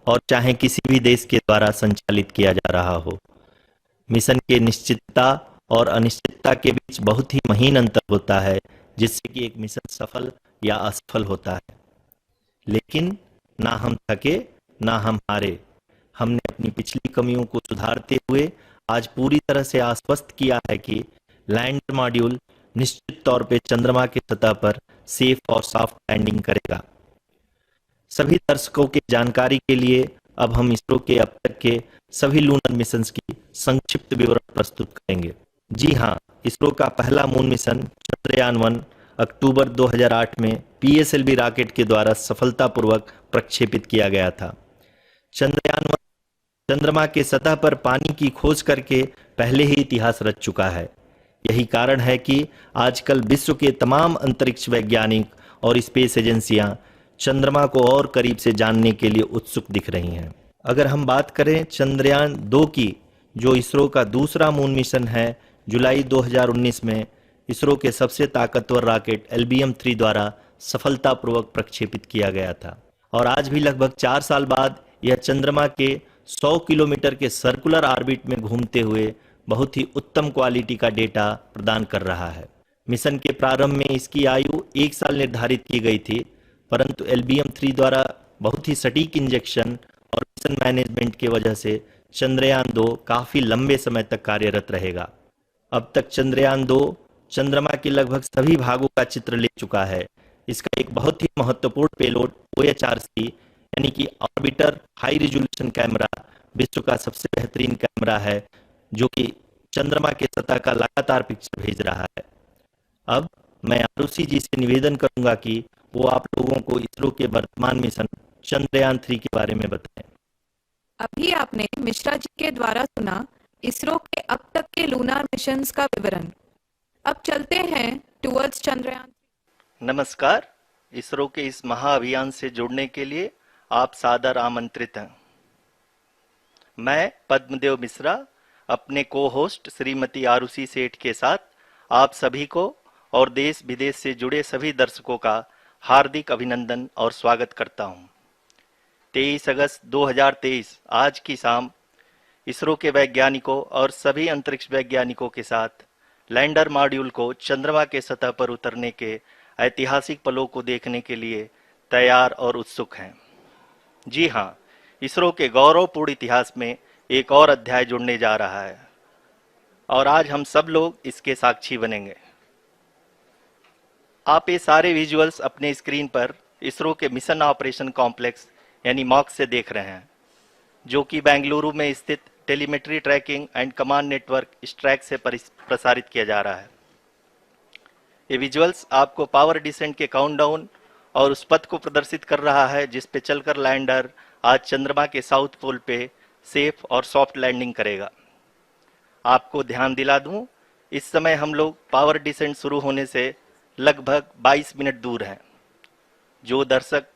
और चाहे किसी भी देश के द्वारा संचालित किया जा रहा हो। मिशन के निश्चितता और अनिश्चितता के बीच बहुत ही महीन अंतर होता है, जिससे कि एक मिशन सफल या असफल होता है। लेकिन ना हम थके, ना हम हारे। हमने अपनी पिछली कमियों को सुधारते हुए आज पूरी तरह से आश्वस्त किया है कि लैंडर मॉड्यूल निश्चित तौर पे चंद्रमा की सतह पर सेफ और सॉफ्ट लैंडिंग करेगा। सभी दर्शकों की जानकारी के लिए अब हम इसरो के अब तक के सभी लूनर मिशंस की संक्षिप्त विवरण प्रस्तुत करेंगे। जी हाँ, इसरो का पहला मून मिशन चंद्रयान-1 अक्टूबर 2008 में पीएसएलवी रॉकेट के द्वारा सफलतापूर्वक प्रक्षेपित किया गया था। चंद्रयान-1 चंद्रमा के सतह पर पानी की खोज करके पहले ही इतिहास रच चुका है। यही कारण है कि आजकल विश्व के तमाम अंतरिक्ष वैज्ञानिक और स्पेस एजेंसियां चंद्रमा को और करीब से जानने के लिए उत्सुक दिख रही हैं। अगर हम बात करें चंद्रयान-2 की, जो इसरो का दूसरा मून मिशन है, जुलाई 2019 में इसरो के सबसे ताकतवर रॉकेट LBM-3 द्वारा सफलतापूर्वक प्रक्षेपित किया गया था और आज भी लगभग 4 साल बाद यह चंद्रमा के 100 किलोमीटर के सर्कुलर ऑर्बिट में घूमते हुए बहुत ही उत्तम क्वालिटी का डेटा प्रदान कर रहा है। मिशन के प्रारंभ में इसकी आयु 1 साल निर्धारित की गई थी, परंतु LBM-3 द्वारा बहुत ही सटीक इंजेक्शन और मिशन मैनेजमेंट की वजह से चंद्रयान-2 काफी लंबे समय तक कार्यरत रहेगा। अब तक चंद्रयान-2 चंद्रमा के लगभग सभी भागों का चित्र ले चुका है। इसका एक बहुत ही महत्वपूर्ण पेलोड OHRC यानी कि ऑर्बिटर हाई रिजोल्यूशन कैमरा विश्व का सबसे बेहतरीन कैमरा है, जो कि चंद्रमा के सतह का लगातार पिक्चर भेज रहा है। अब मैं आरुषि जी से निवेदन करूंगा कि वो आप लोगों को इसरो के वर्तमान मिशन चंद्रयान-3 के बारे में बताएं। अभी आपने मिश्रा जी के द्वारा सुना इसरो के अब तक के लूनार मिशंस का विवरण। अब चलते हैं टुवर्ड्स चंद्रयान। नमस्कार, इसरो के इस महाअभियान से जुड़ने के लिए आप सादर आमंत्रित हैं। मैं पद्मदेव मिश्रा अपने को-होस्ट श्रीमती आरुषि सेठ के साथ आप सभी को और देश विदेश से जुड़े सभी दर्शकों का हार्दिक अभिनंदन और स्वागत करता हूं। 23 अगस्त 2023 आज की शाम इसरो के वैज्ञानिकों और सभी अंतरिक्ष वैज्ञानिकों के साथ लैंडर मॉड्यूल को चंद्रमा के सतह पर उतरने के ऐतिहासिक पलों को देखने के लिए तैयार और उत्सुक हैं। जी हाँ, इसरो के गौरवपूर्ण इतिहास में एक और अध्याय जुड़ने जा रहा है और आज हम सब लोग इसके साक्षी बनेंगे। आप ये सारे विजुअल्स अपने स्क्रीन पर इसरो के मिशन ऑपरेशन कॉम्प्लेक्स यानी मॉक से देख रहे हैं, जो कि बेंगलुरु में स्थित telemetry tracking and command network स्ट्रैक से प्रसारित किया जा रहा है। ये विजुअल्स आपको पावर डिसेंट के काउंटडाउन और उस पथ को प्रदर्शित कर रहा है जिस पे चलकर लैंडर आज चंद्रमा के साउथ पोल पे सेफ और सॉफ्ट लैंडिंग करेगा। आपको ध्यान दिला दूं, इस समय हम लोग पावर डिसेंट शुरू होने से लगभग 22 मिनट दूर हैं। जो दर्शक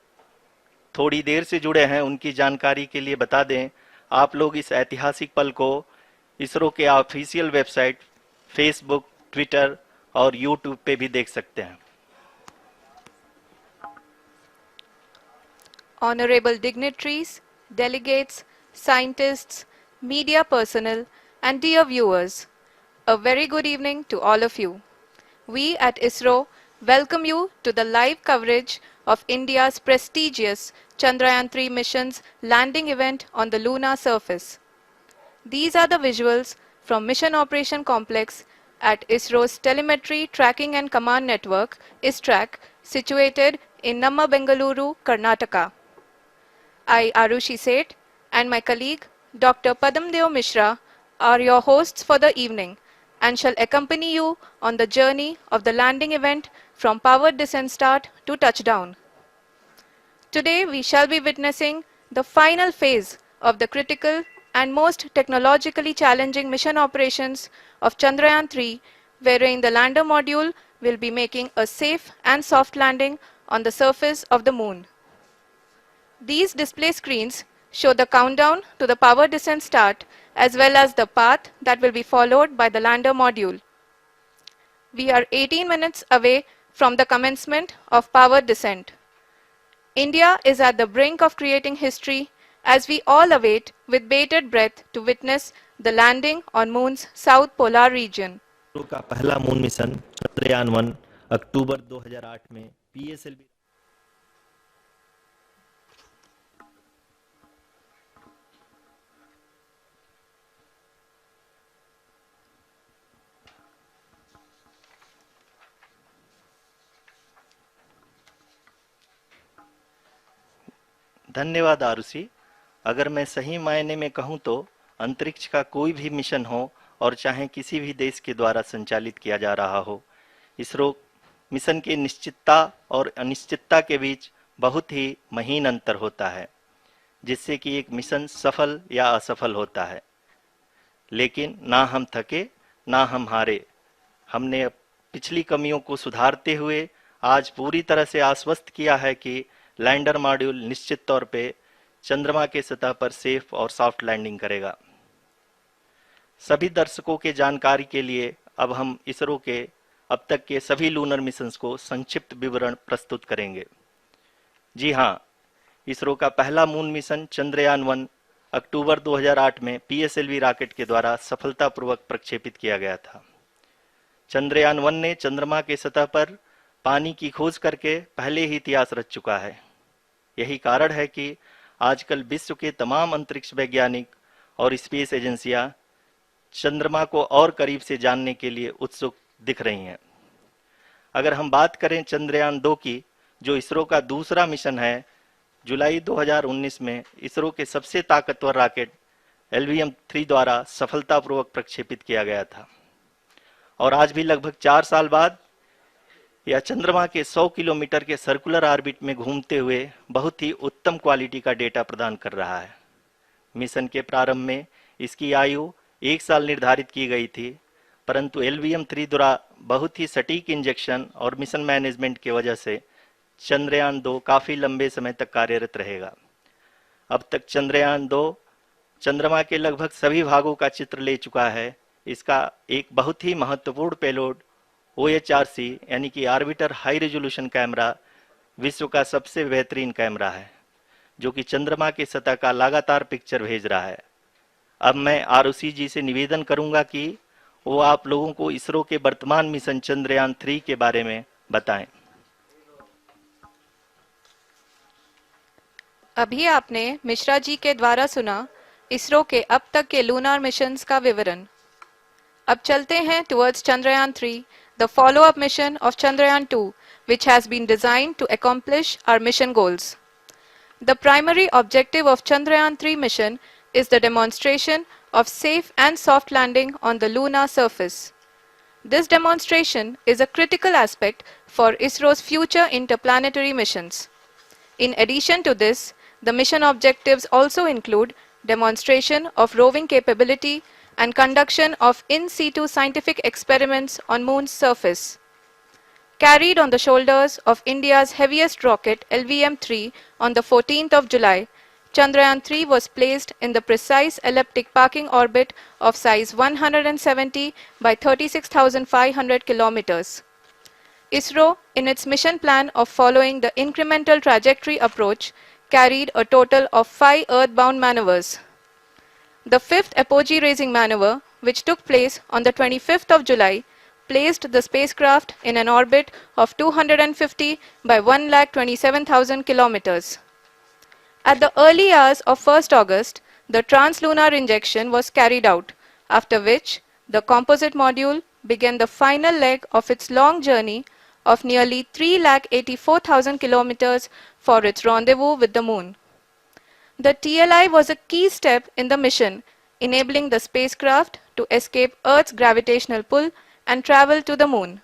थोड़ी देर से जुड़े हैं उनकी जानकारी के लिए बता दें, आप लोग इस ऐतिहासिक पल को इसरो के ऑफिशियल वेबसाइट, फेसबुक, ट्विटर और यूट्यूब पे भी देख सकते हैं। Honorable dignitaries, delegates, scientists, media personnel, and dear viewers, a very good evening to all of you. We at ISRO welcome you to the live coverage of India's prestigious Chandrayaan-3 mission's landing event on the lunar surface. These are the visuals from Mission Operation Complex at ISRO's Telemetry Tracking and Command Network, ISTRAC, situated in Namma, Bengaluru, Karnataka. I, Arushi Seth, and my colleague, Dr. Padamdeo Mishra, are your hosts for the evening and shall accompany you on the journey of the landing event from powered descent start to touchdown. Today, we shall be witnessing the final phase of the critical and most technologically challenging mission operations of Chandrayaan-3, wherein the lander module will be making a safe and soft landing on the surface of the moon. These display screens show the countdown to the power descent start as well as the path that will be followed by the lander module. We are 18 minutes away from the commencement of power descent. India is at the brink of creating history as we all await with bated breath to witness the landing on Moon's south polar region. ISRO का पहला moon mission Chandrayaan one अक्टूबर 2008 में PSLV धन्यवाद आरुषि। अगर मैं सही मायने में कहूं तो अंतरिक्ष का कोई भी मिशन हो और चाहे किसी भी देश के द्वारा संचालित किया जा रहा हो, इसरो मिशन की निश्चितता और अनिश्चितता के बीच बहुत ही महीन अंतर होता है, जिससे कि एक मिशन सफल या असफल होता है। लेकिन ना हम थके ना हम हारे। हमने पिछली कमियों को सुधारते हुए आज पूरी तरह से आश्वस्त किया है कि लैंडर मॉड्यूल निश्चित तौर पे चंद्रमा के सतह पर सेफ और सॉफ्ट लैंडिंग करेगा। सभी दर्शकों के जानकारी के लिए अब हम इसरो के अब तक के सभी लूनर मिशंस को संक्षिप्त विवरण प्रस्तुत करेंगे। जी हाँ, इसरो का पहला मून मिशन चंद्रयान-1 अक्टूबर 2008 में पीएसएलवी रॉकेट के द्वारा सफलतापूर्वक प्रक्षेपित किया गया था। चंद्रयान-1 ने चंद्रमा के सतह पर पानी की खोज करके पहले ही इतिहास रच चुका है। यही कारण है कि आजकल विश्व के तमाम अंतरिक्ष वैज्ञानिक और स्पेस एजेंसियां चंद्रमा को और करीब से जानने के लिए उत्सुक दिख रही हैं। अगर हम बात करें चंद्रयान-2 की, जो इसरो का दूसरा मिशन है, जुलाई 2019 में इसरो के सबसे ताकतवर रॉकेट LVM-3 द्वारा सफलतापूर्वक प्रक्षेपित किया गया था और आज भी लगभग 4 साल बाद यह चंद्रमा के 100 किलोमीटर के सर्कुलर ऑर्बिट में घूमते हुए बहुत ही उत्तम क्वालिटी का डेटा प्रदान कर रहा है। मिशन के प्रारंभ में इसकी आयु 1 साल निर्धारित की गई थी, परंतु LVM-3 द्वारा बहुत ही सटीक इंजेक्शन और मिशन मैनेजमेंट की वजह से चंद्रयान-2 काफी लंबे समय तक कार्यरत रहेगा। अब तक चंद्रयान-2 चंद्रमा के लगभग सभी भागों का चित्र ले चुका है। इसका एक बहुत ही महत्वपूर्ण पेलोड OHRC यानी कि ऑर्बिटर हाई रेजोल्यूशन कैमरा विश्व का सबसे बेहतरीन कैमरा है, जो कि चंद्रमा के सतह का लगातार पिक्चर भेज रहा है। अब मैं आरुषि जी से निवेदन करूंगा कि वो आप लोगों को इसरो के वर्तमान मिशन चंद्रयान-3 के बारे में बताएं। अभी आपने मिश्रा जी के द्वारा सुना इसरो के अब तक के लूनार मिशंस का विवरण। अब चलते हैं towards Chandrayaan-3, the follow-up mission of Chandrayaan-2, which has been designed to accomplish our mission goals. The primary objective of Chandrayaan-3 mission is the demonstration of safe and soft landing on the lunar surface. This demonstration is a critical aspect for ISRO's future interplanetary missions. In addition to this, the mission objectives also include demonstration of roving capability and conduction of in situ scientific experiments on Moon's surface. Carried on the shoulders of India's heaviest rocket LVM-3 on the 14th of July, Chandrayaan-3 was placed in the precise elliptic parking orbit of size 170 by 36,500 kilometers. ISRO, in its mission plan of following the incremental trajectory approach, carried a total of 5 earthbound maneuvers. The fifth apogee-raising maneuver, which took place on the 25th of July, placed the spacecraft in an orbit of 250 by 1,27,000 kilometers. At the early hours of 1st August, the translunar injection was carried out, after which the composite module began the final leg of its long journey of nearly 3,84,000 kilometers for its rendezvous with the Moon. The TLI was a key step in the mission, enabling the spacecraft to escape Earth's gravitational pull and travel to the Moon.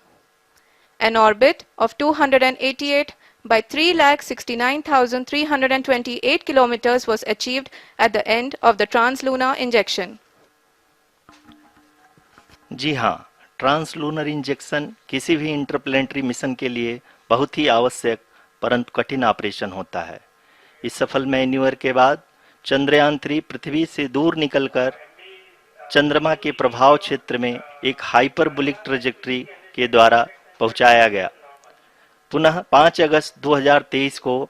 An orbit of 288 by 3,69,328 kilometers was achieved at the end of the translunar injection. जी हाँ, translunar injection किसी भी interplanetary mission के लिए बहुत ही आवश्यक परंतु कठिन operation होता है। इस सफल मैन्यूवर के बाद चंद्रयान-3 पृथ्वी से दूर निकलकर चंद्रमा के प्रभाव क्षेत्र में एक हाइपरबोलिक ट्रेजेक्टरी के द्वारा पहुंचाया गया। पुनः 5 अगस्त 2023 को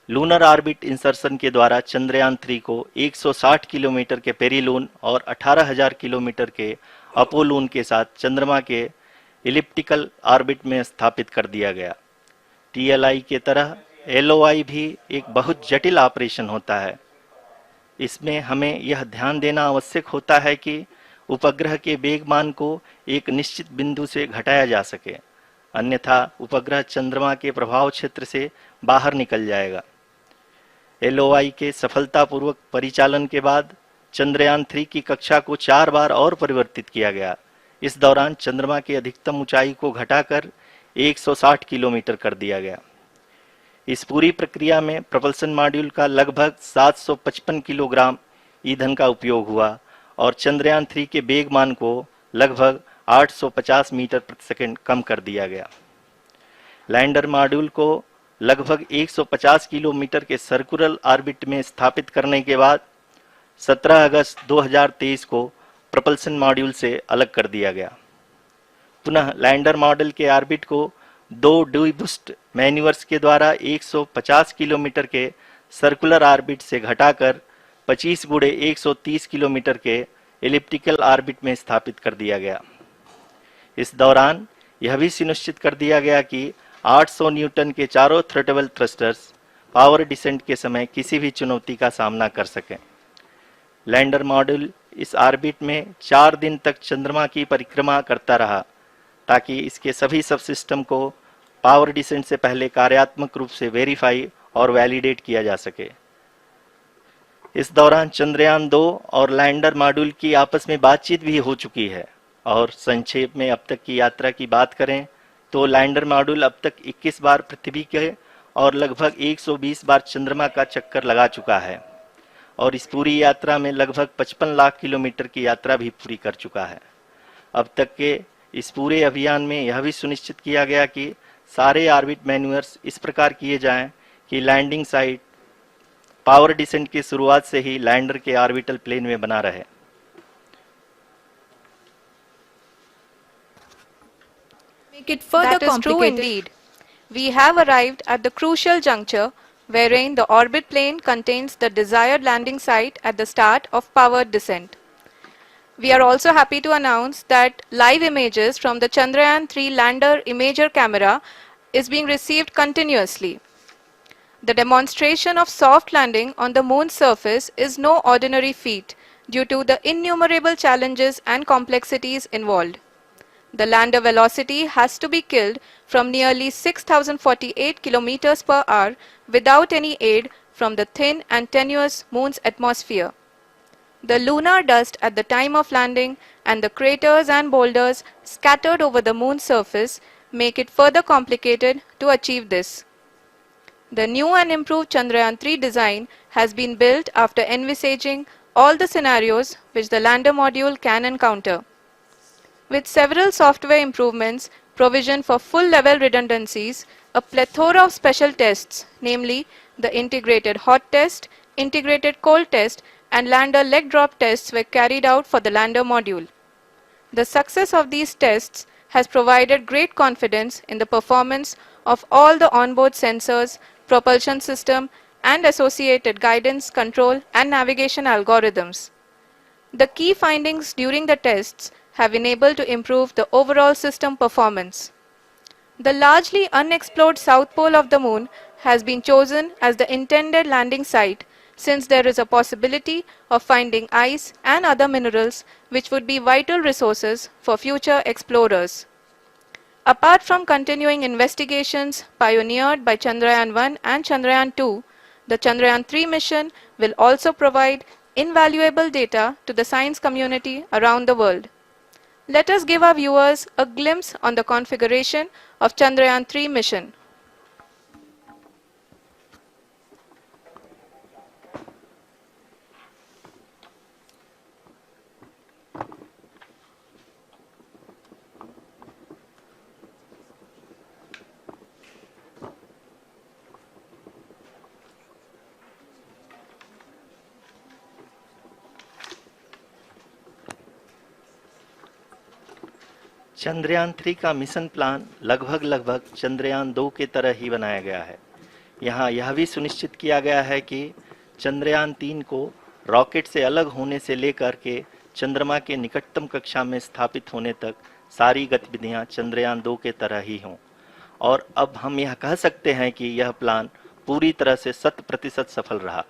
लूनर ऑर्बिट इंसर्शन के द्वारा चंद्रयान 3 को 160 किलोमीटर के पेरिलून और 18,000 किलोमीटर के अपोलून के साथ चंद्रमा के इलिप्टिकल ऑर्बिट में स्थापित कर दिया गया। टीएलआई के तरह एलओआई भी एक बहुत जटिल ऑपरेशन होता है। इसमें हमें यह ध्यान देना आवश्यक होता है कि उपग्रह के वेगमान को एक निश्चित बिंदु से घटाया जा सके, अन्यथा उपग्रह चंद्रमा के प्रभाव क्षेत्र से बाहर निकल जाएगा। एलओआई के सफलतापूर्वक परिचालन के बाद चंद्रयान 3 की कक्षा को 4 बार और परिवर्तित किया गया। इस दौरान चंद्रमा की अधिकतम ऊंचाई को घटाकर 160 किलोमीटर कर दिया गया। इस पूरी प्रक्रिया में प्रपल्सन मॉड्यूल का लगभग 755 किलोग्राम ईंधन का उपयोग हुआ और चंद्रयान 3 के वेगमान को लगभग 850 मीटर प्रति सेकंड कम कर दिया गया। लैंडर मॉड्यूल को लगभग 150 किलोमीटर के सर्कुलर ऑर्बिट में स्थापित करने के बाद 17 अगस्त 2023 को प्रपल्सन मॉड्यूल से अलग कर दिया गया। पुनः लैंडर मॉडल के ऑर्बिट को 2 डीबूस्ट मैन्यूवर्स के द्वारा 150 किलोमीटर के सर्कुलर ऑर्बिट से घटाकर 25 गुणे 130 किलोमीटर के एलिप्टिकल ऑर्बिट में स्थापित कर दिया गया। इस दौरान यह भी सुनिश्चित कर दिया गया कि 800 न्यूटन के चारों थ्रोटेबल थ्रस्टर्स पावर डिसेंट के समय किसी भी चुनौती का सामना कर सकें। लैंडर मॉड्यूल इस ऑर्बिट में 4 दिन तक चंद्रमा की परिक्रमा करता रहा ताकि इसके सभी सबसिस्टम को पावर डिसेंट से पहले कार्यात्मक रूप से वेरीफाई और वैलिडेट किया जा सके। इस दौरान चंद्रयान 2 और लैंडर मॉड्यूल की आपस में बातचीत भी हो चुकी है। और संक्षेप में अब तक की यात्रा की बात करें तो लैंडर मॉड्यूल अब तक 21 बार पृथ्वी के और लगभग 120 बार चंद्रमा का चक्कर लगा चुका है और इस पूरी यात्रा में लगभग 55 लाख किलोमीटर की यात्रा भी पूरी कर चुका है। अब तक के इस पूरे अभियान में यह भी सुनिश्चित किया गया कि सारे ऑर्बिट मैन्यूवर्स इस प्रकार किए जाएं कि लैंडिंग साइट पावर डिसेंट की शुरुआत से ही लैंडर के ऑर्बिटल प्लेन में बना रहे। Make it further That is true complicated. indeed. We have arrived at the crucial juncture wherein the orbit plane contains the desired landing site at the start of powered descent. We are also happy to announce that live images from the Chandrayaan 3 lander imager camera is being received continuously. The demonstration of soft landing on the moon's surface is no ordinary feat due to the innumerable challenges and complexities involved. The lander velocity has to be killed from nearly 6,048 kilometers per hour without any aid from the thin and tenuous moon's atmosphere. The lunar dust at the time of landing and the craters and boulders scattered over the moon's surface make it further complicated to achieve this. The new and improved Chandrayaan 3 design has been built after envisaging all the scenarios which the lander module can encounter. With several software improvements, provision for full-level redundancies, a plethora of special tests, namely the integrated hot test, integrated cold test, and lander leg drop tests were carried out for the lander module. The success of these tests has provided great confidence in the performance of all the onboard sensors, propulsion system, and associated guidance, control, and navigation algorithms. The key findings during the tests have enabled to improve the overall system performance. The largely unexplored south pole of the moon has been chosen as the intended landing site since there is a possibility of finding ice and other minerals which would be vital resources for future explorers. Apart from continuing investigations pioneered by Chandrayaan 1 and Chandrayaan 2, the Chandrayaan 3 mission will also provide invaluable data to the science community around the world. Let us give our viewers a glimpse on the configuration of Chandrayaan 3 mission. Chandrayaan 3 का mission plan लगभग चंद्रयान 2 के तरह ही बनाया गया है। यहाँ यह भी सुनिश्चित किया गया है कि चंद्रयान 3 को रॉकेट से अलग होने से लेकर के चंद्रमा के निकटतम कक्षा में स्थापित होने तक सारी गतिविधियां चंद्रयान 2 के तरह ही हों। और अब हम यह कह सकते हैं कि यह प्लान पूरी तरह से 100% सफल रहा।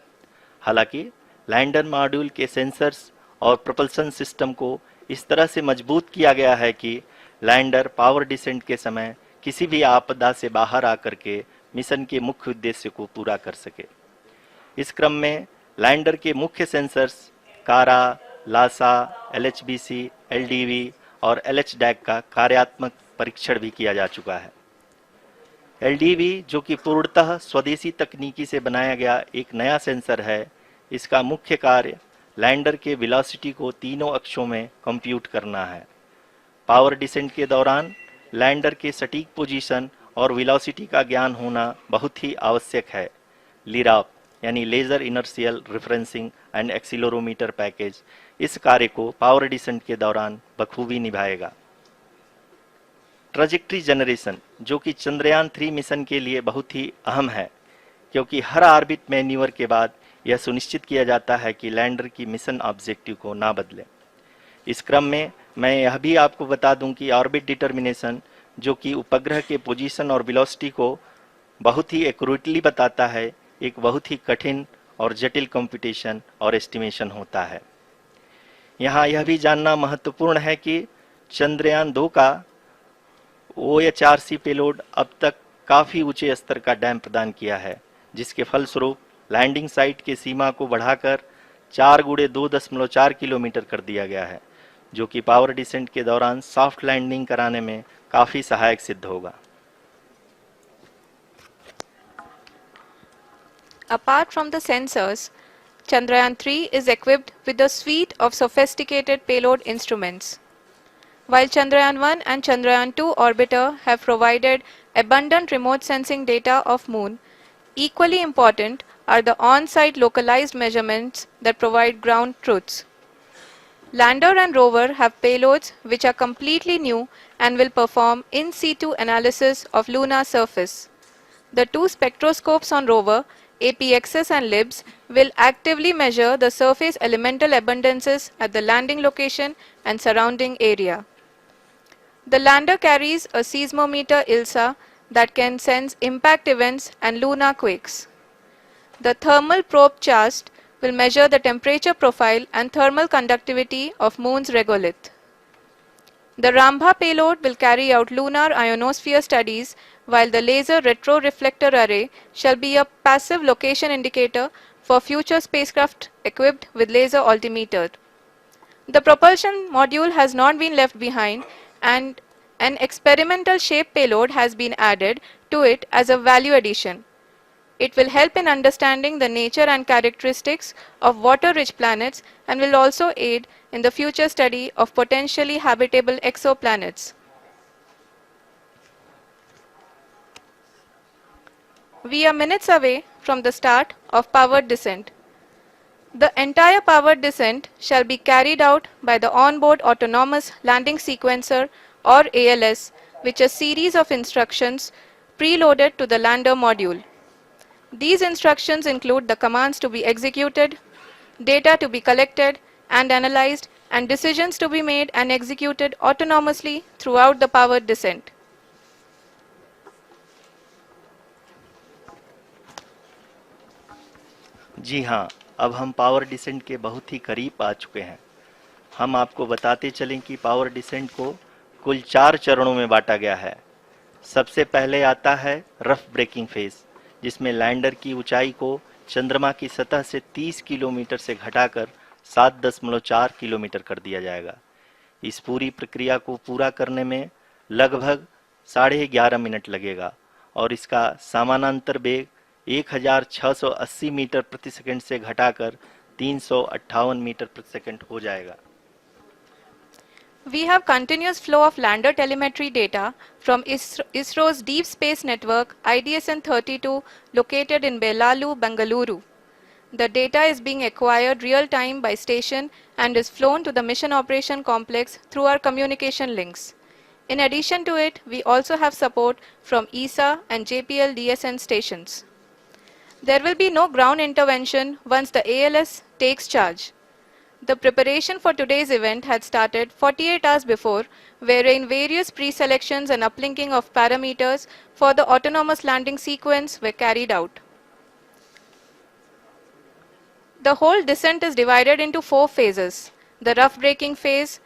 हालांकि लैंडर मॉड्यूल के सेंसर्स और propulsion सिस्टम को इस तरह से मजबूत किया गया है कि लैंडर पावर डिसेंट के समय किसी भी आपदा से बाहर आकर के मिशन के मुख्य उद्देश्य को पूरा कर सके। इस क्रम में लैंडर के मुख्य सेंसर्स कारा, लासा, LHBC, LDV और LHDAC का कार्यात्मक परीक्षण भी किया जा चुका है। LDV जो कि पूर्णतः स्वदेशी तकनीकी से बनाया गया एक नया सेंसर है, इसका मुख्य कार्य लैंडर के वेलोसिटी को तीनों अक्षों में कंप्यूट करना है। पावर डिसेंट के दौरान लैंडर के सटीक पोजीशन और वेलोसिटी का ज्ञान होना बहुत ही आवश्यक है। लिराप यानी laser inertial referencing and accelerometer package इस कार्य को पावर डिसेंट के दौरान बखूबी निभाएगा। ट्रैजेक्टरी जनरेशन जो कि चंद्रयान 3 मिशन के लिए बहुत ही अहम है, क्योंकि हर ऑर्बिट मैन्यूवर के बाद यह सुनिश्चित किया जाता है कि लैंडर की मिशन ऑब्जेक्टिव को ना बदले। इस क्रम में मैं यह भी आपको बता दूं कि ऑर्बिट डिटर्मिनेशन जो कि उपग्रह के पोजीशन और वेलोसिटी को बहुत ही एक्यूरेटली बताता है, एक बहुत ही कठिन और जटिल कंप्यूटेशन और एस्टिमेशन होता है। यहाँ यह भी जानना महत्वपूर्ण है कि चंद्रयान 2 का OHRC पेलोड अब तक काफ़ी ऊंचे स्तर का डैम प्रदान किया है, जिसके फलस्वरूप लैंडिंग साइट की सीमा को बढ़ाकर 4x2.4 किलोमीटर कर दिया गया है, जो कि पावर डिसेंट के दौरान सॉफ्ट लैंडिंग कराने में काफ़ी सहायक सिद्ध होगा। Apart from the sensors, Chandrayaan 3 is equipped with a suite of sophisticated payload instruments. While Chandrayaan 1 and Chandrayaan 2 orbiter have provided abundant remote sensing data of Moon, equally important are the on-site localized measurements that provide ground truths. Lander and rover have payloads which are completely new and will perform in situ analysis of lunar surface. The two spectroscopes on rover, APXS and LIBS, will actively measure the surface elemental abundances at the landing location and surrounding area. The lander carries a seismometer ILSA that can sense impact events and lunar quakes. The thermal probe CHAST will measure the temperature profile and thermal conductivity of Moon's regolith. The Rambha payload will carry out lunar ionosphere studies, while the laser retroreflector array shall be a passive location indicator for future spacecraft equipped with laser altimeter. The propulsion module has not been left behind, and an experimental shape payload has been added to it as a value addition. It will help in understanding the nature and characteristics of water-rich planets and will also aid in the future study of potentially habitable exoplanets. We are minutes away from the start of powered descent. The entire powered descent shall be carried out by the onboard autonomous landing sequencer or ALS, which is a series of instructions preloaded to the lander module. These instructions include the commands to be executed, data to be collected and analyzed, and decisions to be made and executed autonomously throughout the powered descent. जी हाँ, अब हम power descent के बहुत ही करीब आ चुके हैं। हम आपको बताते चलें कि पावर डिसेंट को कुल 4 चरणों में बांटा गया है। सबसे पहले आता है रफ ब्रेकिंग फेज, जिसमें लैंडर की ऊंचाई को चंद्रमा की सतह से 30 किलोमीटर से घटाकर 7.4 किलोमीटर कर दिया जाएगा। इस पूरी प्रक्रिया को पूरा करने में लगभग 11.5 मिनट लगेगा और इसका समानांतर वेग 1680 मीटर प्रति सेकंड से घटाकर 358 मीटर प्रति सेकंड हो जाएगा। We have continuous flow of lander telemetry data from ISRO's Deep Space Network IDSN-32 located in Belalu, Bengaluru. The data is being acquired real-time by station and is flown to the Mission Operation Complex through our communication links. In addition to it, we also have support from ESA and JPL DSN stations. There will be no ground intervention once the ALS takes charge. The preparation for today's event had started 48 hours before, wherein various pre-selections and uplinking of parameters for the autonomous landing sequence were carried out. The whole descent is divided into 4 phases: the rough braking phase,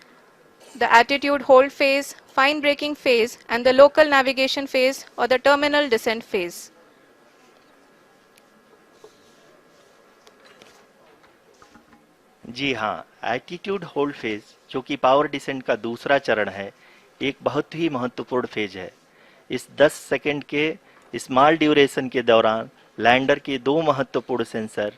the attitude hold phase, fine braking phase, and the local navigation phase or the terminal descent phase. जी हाँ, attitude hold phase, जो कि power descent का दूसरा चरण है, एक बहुत ही महत्वपूर्ण फेज है। इस 10 सेकंड के स्मॉल ड्यूरेशन के दौरान लैंडर के दो महत्वपूर्ण सेंसर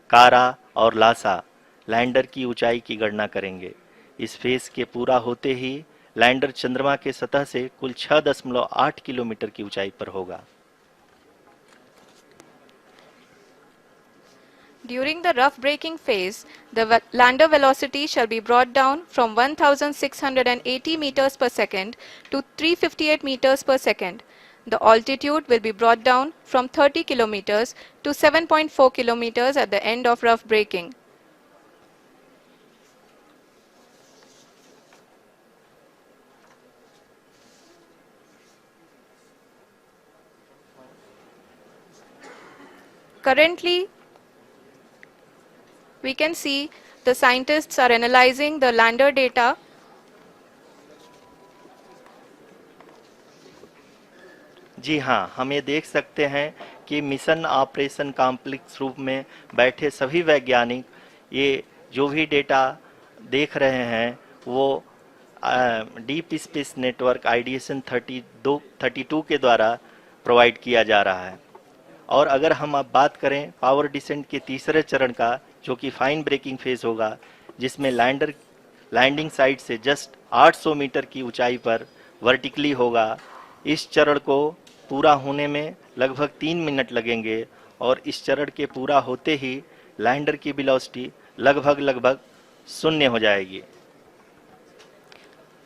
कारा और लासा लैंडर की ऊंचाई की गणना करेंगे। इस फेज के पूरा होते ही लैंडर चंद्रमा के सतह से कुल 6.8 किलोमीटर की ऊंचाई पर होगा। During the rough braking phase, the lander velocity shall be brought down from 1680 meters per second to 358 meters per second. The altitude will be brought down from 30 kilometers to 7.4 kilometers at the end of rough braking. Currently, we can see the scientists are analyzing the lander data. जी हाँ, हम ये देख सकते हैं कि mission operation complex रूप में बैठे सभी वैज्ञानिक ये जो भी डेटा देख रहे हैं वो डीप स्पेस नेटवर्क आईडीएसएन 32 के द्वारा प्रोवाइड किया जा रहा है। और अगर हम अब बात करें पावर डिसेंट के तीसरे चरण का, जो कि फाइन ब्रेकिंग फेज होगा, जिसमें लैंडर लैंडिंग साइट से जस्ट 800 मीटर की ऊंचाई पर वर्टिकली होगा। इस चरण को पूरा होने में लगभग 3 मिनट लगेंगे और इस चरण के पूरा होते ही लैंडर की वेलोसिटी लगभग शून्य हो जाएगी।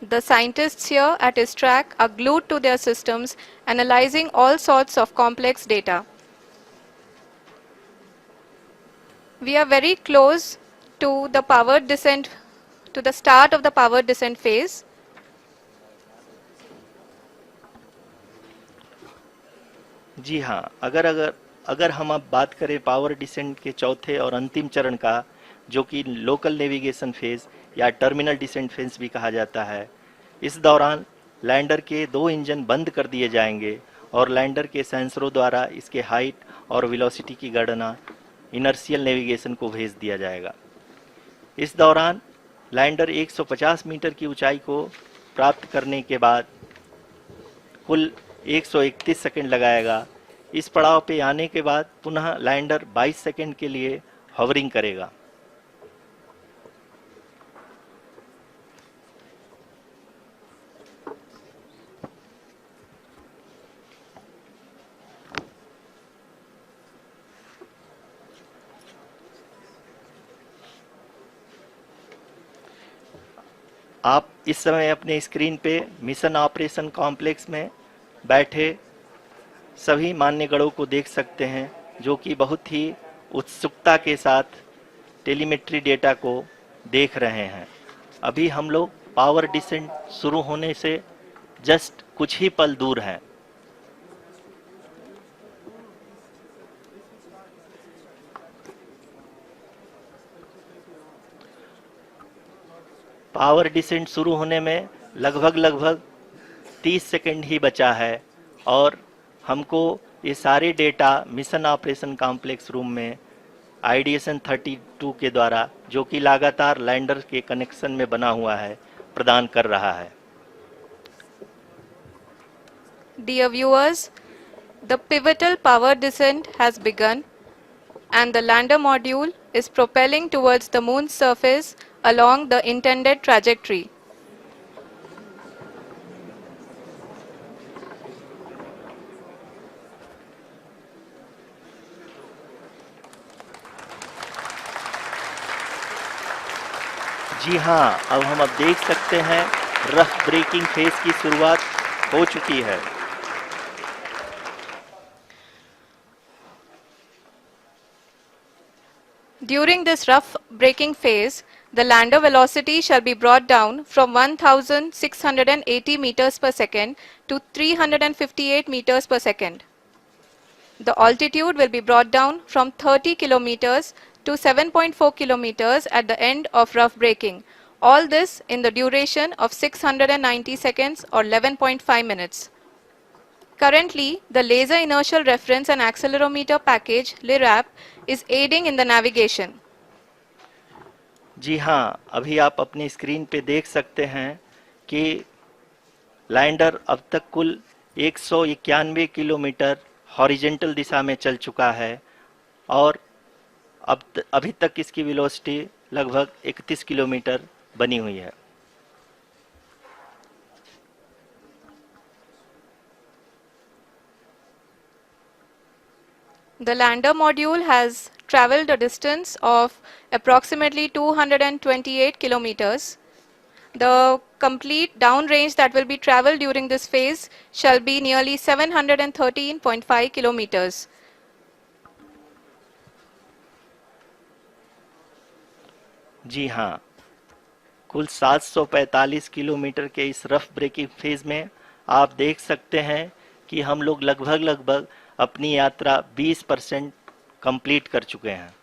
The scientists here at ISTRAC are glued to their systems, analyzing all sorts of complex data. We are very close to the power descent, to the start of the power descent phase. जी हाँ, अगर हम अब बात करें power descent के चौथे और अंतिम चरण का, जो कि लोकल नेविगेशन फेज या टर्मिनल डिसेंट फेज भी कहा जाता है, इस दौरान लैंडर के 2 इंजन बंद कर दिए जाएंगे और लैंडर के सेंसरों द्वारा इसके हाइट और वेलोसिटी की गणना इनर्शियल नेविगेशन को भेज दिया जाएगा। इस दौरान लैंडर 150 मीटर की ऊंचाई को प्राप्त करने के बाद कुल 131 सेकंड लगाएगा। इस पड़ाव पे आने के बाद पुनः लैंडर 22 सेकंड के लिए हवरिंग करेगा। आप इस समय अपने स्क्रीन पे मिशन ऑपरेशन कॉम्प्लेक्स में बैठे सभी मान्यगणों को देख सकते हैं, जो कि बहुत ही उत्सुकता के साथ टेलीमेट्री डेटा को देख रहे हैं। अभी हम लोग पावर डिसेंट शुरू होने से जस्ट कुछ ही पल दूर हैं। पावर डिसेंट शुरू होने में लगभग 30 सेकंड ही बचा है और हमको ये सारे data mission operation complex room में आईडीएसएन 32 के द्वारा, जो कि लगातार लैंडर के कनेक्शन में बना हुआ है, प्रदान कर रहा है। Dear viewers, the pivotal power descent has begun and the lander module is propelling towards the moon's surface along the intended trajectory. जी हाँ, अब हम देख सकते हैं रफ ब्रेकिंग फेज की शुरुआत हो चुकी है। During this rough braking phase, the lander velocity shall be brought down from 1680 meters per second to 358 meters per second. The altitude will be brought down from 30 kilometers to 7.4 kilometers at the end of rough braking. All this in the duration of 690 seconds or 11.5 minutes. Currently, the Laser Inertial Reference and Accelerometer package LIRAP is aiding in the navigation. जी हाँ, अभी आप अपनी screen पे देख सकते हैं कि lander अब तक कुल 191 किलोमीटर हॉरिजेंटल दिशा में चल चुका है और अभी तक इसकी वेलोसिटी लगभग 31 किलोमीटर बनी हुई है। The lander module has traveled a distance of approximately 228 kilometers. The complete downrange that will be traveled during this phase shall be nearly 713.5 kilometers. जी हाँ, कुल 745 किलोमीटर के इस रफ ब्रेकिंग फेज में आप देख सकते हैं कि हम लोग लगभग अपनी यात्रा 20% कंप्लीट कर चुके हैं।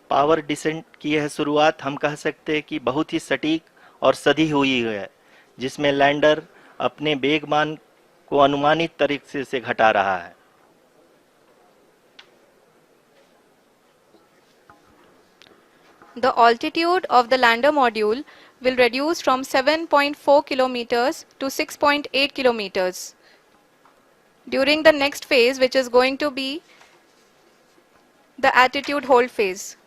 पावर डिसेंट की यह शुरुआत हम कह सकते हैं कि बहुत ही सटीक और सधी हुई है, जिसमें लैंडर अपने वेगमान को अनुमानित तरीके से घटा रहा है। The altitude of the lander module will reduce from 7.4 kilometers to 6.8 kilometers. During the next phase, which is going to be the attitude hold phase.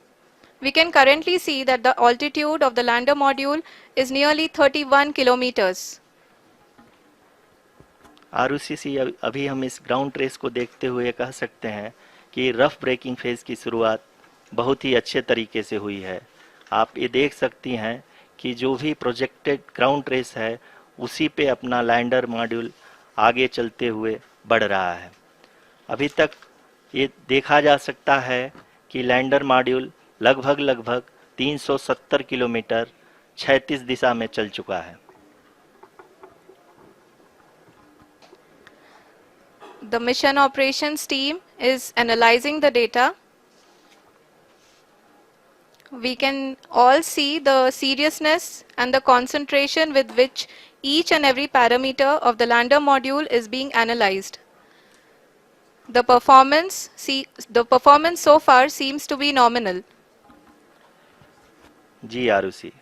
We can currently see that the altitude of the lander module is nearly 31 kilometers. Arushi, अभी हम इस ground trace को देखते हुए कह सकते हैं कि रफ ब्रेकिंग फेज की शुरुआत बहुत ही अच्छे तरीके से हुई है। आप ये देख सकती हैं कि जो भी प्रोजेक्टेड ग्राउंड ट्रेस है उसी पे अपना लैंडर मॉड्यूल आगे चलते हुए बढ़ रहा है। अभी तक ये देखा जा सकता है कि लैंडर मॉड्यूल लगभग 370 किलोमीटर क्षैतिज दिशा में चल चुका है। The mission operations team is analyzing the data. We can all see the seriousness and the concentration with which each and every parameter of the lander module is being analyzed. The performance so far seems to be nominal. जी आरुषि,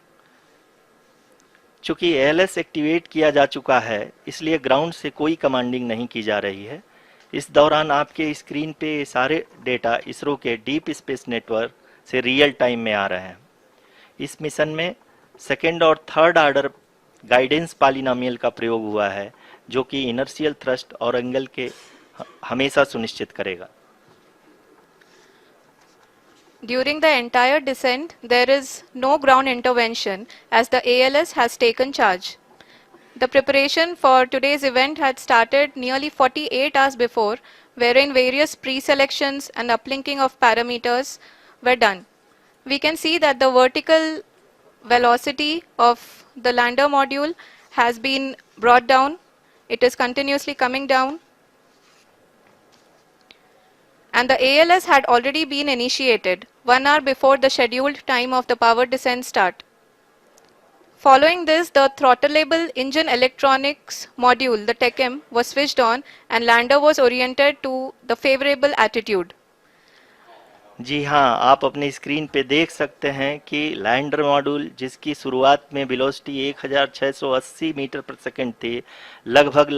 चूंकि ALS activate किया जा चुका है इसलिए ground से कोई commanding नहीं की जा रही है। इस दौरान आपके स्क्रीन पे ये सारे डेटा इसरो के डीप स्पेस नेटवर्क से रियल टाइम में आ रहे हैं। इस मिशन में सेकेंड और थर्ड ऑर्डर गाइडेंस पॉलिनोमियल का प्रयोग हुआ है, जो कि इनर्शियल थ्रस्ट और एंगल के हमेशा सुनिश्चित करेगा। During the entire descent, there is no ground intervention as the ALS has taken charge. The preparation for today's event had started nearly 48 hours before, wherein various pre-selections and uplinking of parameters were done. We can see that the vertical velocity of the lander module has been brought down. It is continuously coming down. And the ALS had already been initiated 1 hour before the scheduled time of the power descent start. Following this, the throttleable engine electronics module, the TECM, was switched on and lander was oriented to the favorable attitude. जी हाँ, आप अपनी screen पे देख सकते हैं कि lander module जिसकी शुरुआत में वेलोसिटी 1680 मीटर पर सेकंड थी, लगभग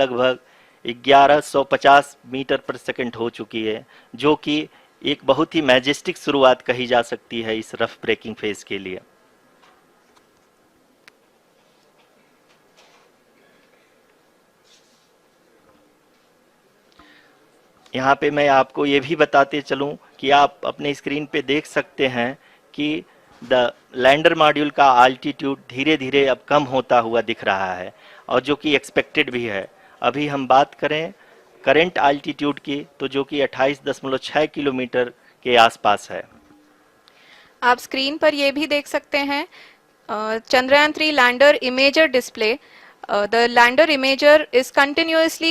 1150 मीटर पर सेकंड हो चुकी है, जो कि एक बहुत ही मैजेस्टिक शुरुआत कही जा सकती है इस रफ ब्रेकिंग फेज के लिए। यहाँ पे मैं आपको ये भी बताते चलूं कि आप अपने स्क्रीन पे देख सकते हैं कि द लैंडर मॉड्यूल का आल्टीट्यूड धीरे धीरे अब कम होता हुआ दिख रहा है, और जो कि एक्सपेक्टेड भी है। अभी हम बात करें करंट आल्टीट्यूड की, तो जो कि 28.6 किलोमीटर के आसपास है। आप स्क्रीन पर ये भी देख सकते हैं Chandrayaan 3 lander imager display. The lander imager is continuously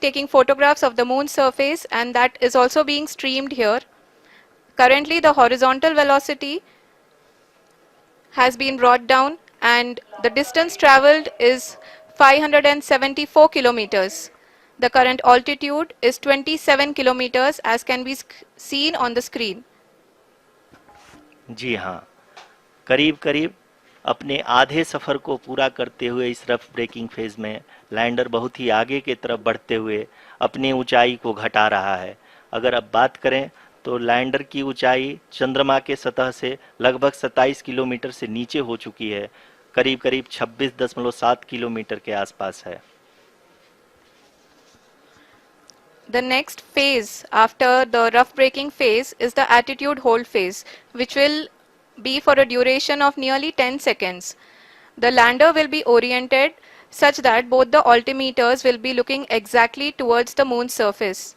taking photographs of the moon's surface, and that is also being streamed here. Currently the horizontal velocity has been brought down and the distance traveled is 574 kilometers. The current altitude is 27 kilometers as can be seen on the screen. जी हाँ, करीब करीब अपने आधे सफ़र को पूरा करते हुए इस रफ ब्रेकिंग फेज में लैंडर बहुत ही आगे की तरफ बढ़ते हुए अपनी ऊंचाई को घटा रहा है। अगर अब बात करें तो लैंडर की ऊंचाई चंद्रमा के सतह से लगभग 27 किलोमीटर से नीचे हो चुकी है, करीब करीब 26.7 किलोमीटर के आसपास है। The next phase after the rough braking phase is the attitude hold phase, which will be for a duration of nearly 10 seconds. The lander will be oriented such that both the altimeters will be looking exactly towards the moon's surface.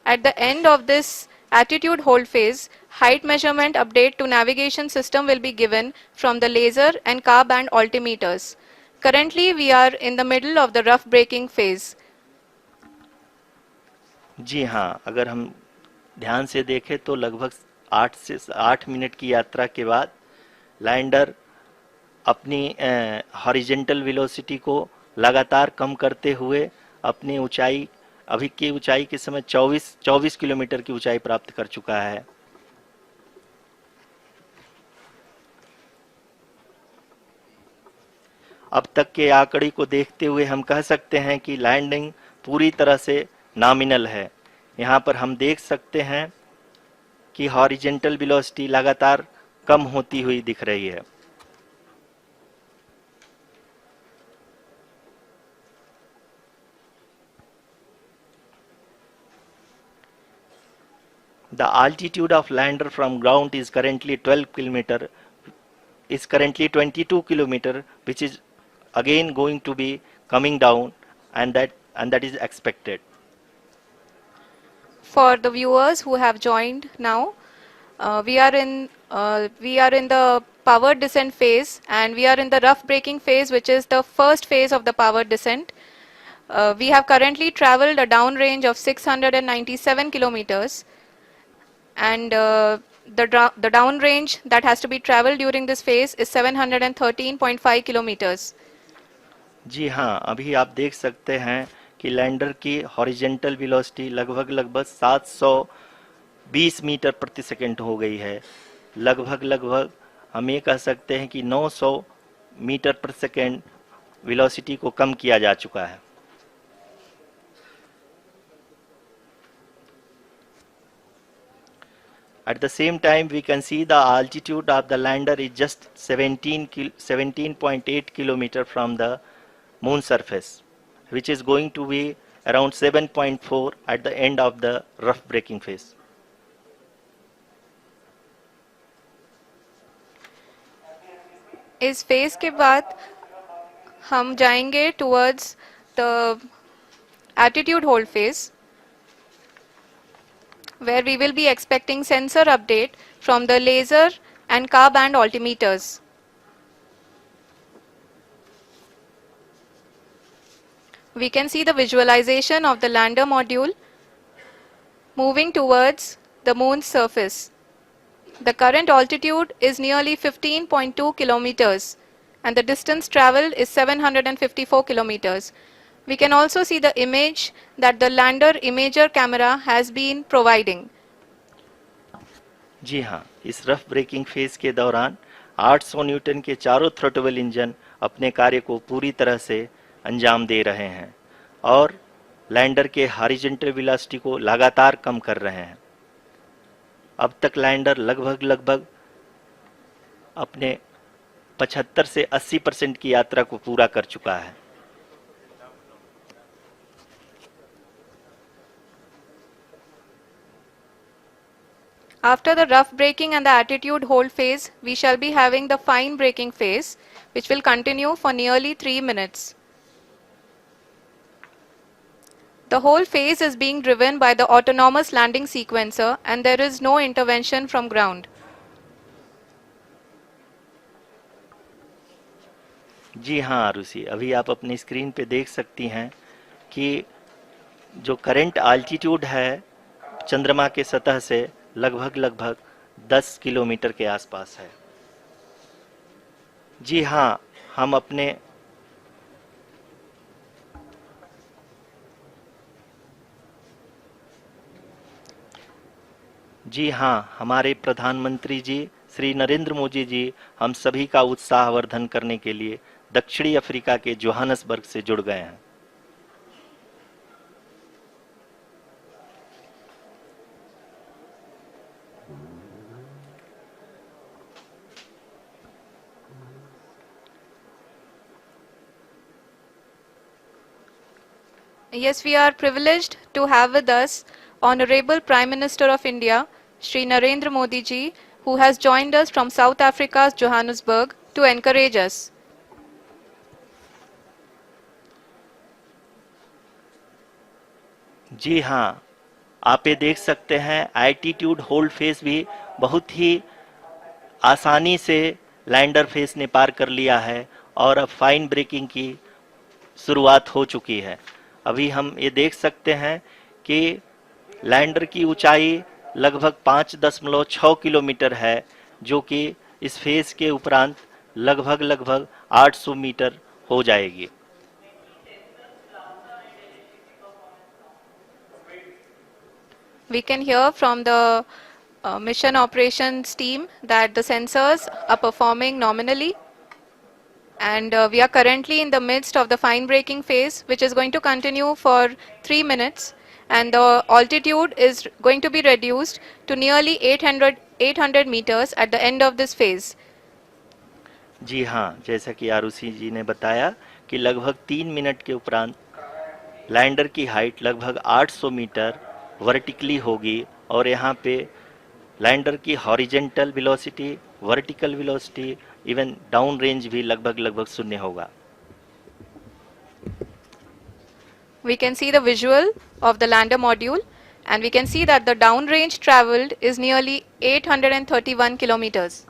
At the end of this attitude hold phase, height measurement update to navigation system will be given from the laser and car band altimeters. Currently, we are in the middle of the rough braking phase. जी हाँ, अगर हम ध्यान से देखें तो लगभग 8 minute की यात्रा के बाद लैंडर अपनी हॉरिजेंटल वेलोसिटी को लगातार कम करते हुए अपनी ऊंचाई, अभी की ऊंचाई के समय 24 किलोमीटर की ऊंचाई प्राप्त कर चुका है। अब तक के आंकड़े को देखते हुए हम कह सकते हैं कि लैंडिंग पूरी तरह से नॉमिनल है। यहाँ पर हम देख सकते हैं कि हॉरिजेंटल वेलोसिटी लगातार कम होती हुई दिख रही है। The altitude of lander from ground is currently 22 kilometer, which is again going to be coming down, and that is expected. For the viewers who have joined now, we are in the power descent phase, and we are in the rough braking phase, which is the first phase of the power descent. We have currently traveled a downrange of 697 kilometers, and the downrange that has to be traveled during this phase is 713.5 kilometers. जी हाँ, अभी आप देख सकते हैं कि lander की horizontal velocity लगभग 720 metre प्रति सेकंड हो गई है। लगभग हम ये कह सकते हैं कि 900 मीटर प्रति सेकंड वेलोसिटी को कम किया जा चुका है। At the same time, we can see the altitude of the lander is just 17.8 kilometer from the moon surface, which is going to be around 7.4 at the end of the rough braking phase. इस phase के बाद हम जाएंगे towards the attitude hold phase, where we will be expecting sensor update from the laser and car band altimeters. We can see the visualization of the lander module moving towards the moon's surface. The current altitude is nearly 15.2 kilometers and the distance traveled is 754 kilometers. We can also see the image that the lander imager camera has been providing. जी हाँ, इस rough breaking phase के दौरान 800 Newton के चारों throttle engine अपने कार्य को पूरी तरह से अंजाम दे रहे हैं और लैंडर के हॉरिजॉन्टल वेलोसिटी को लगातार कम कर रहे हैं। अब तक लैंडर लगभग अपने 75 से 80% की यात्रा को पूरा कर चुका है। After the rough braking and the attitude hold phase, we shall be having the fine braking phase, which will continue for nearly 3 minutes. The whole phase is being driven by the autonomous landing sequencer and there is no intervention from ground. जी हाँ आरुषि, अभी आप अपनी screen पे देख सकती हैं कि जो करंट आल्टीट्यूड है चंद्रमा के सतह से लगभग 10 किलोमीटर के आसपास है। जी हाँ, हम अपने जी हाँ, हमारे प्रधानमंत्री जी श्री नरेंद्र मोदी जी हम सभी का उत्साहवर्धन करने के लिए दक्षिणी अफ्रीका के जोहानसबर्ग से जुड़ गए हैं। Yes, we are privileged to have with us Honorable Prime Minister of India, Shri Narendra Modi ji, who has joined us from South Africa's Johannesburg to encourage us. जी हाँ, आप ये देख सकते हैं एल्टीट्यूड होल्ड फेस भी बहुत ही आसानी से लैंडर फेस ने पार कर लिया है और अब फाइन ब्रेकिंग की शुरुआत हो चुकी है। अभी हम ये देख सकते हैं कि लैंडर की ऊंचाई लगभग 5.6 किलोमीटर है, जो कि इस फेज के उपरांत लगभग 800 मीटर हो जाएगी। We can hear from the mission operations team that the sensors are performing nominally. And we are currently in the midst of the fine braking phase, which is going to continue for 3 minutes. And the altitude is going to be reduced to nearly 800 meters at the end of this phase. जी हाँ, जैसा कि आरुषि जी ने बताया कि लगभग 3 minute के उपरांत lander की हाइट लगभग 800 मीटर वर्टिकली होगी और यहाँ पे लैंडर की horizontal velocity, vertical velocity, even down range भी लगभग शून्य होगा। We can see the visual of the lander module and we can see that the down range traveled is nearly 831 kilometers.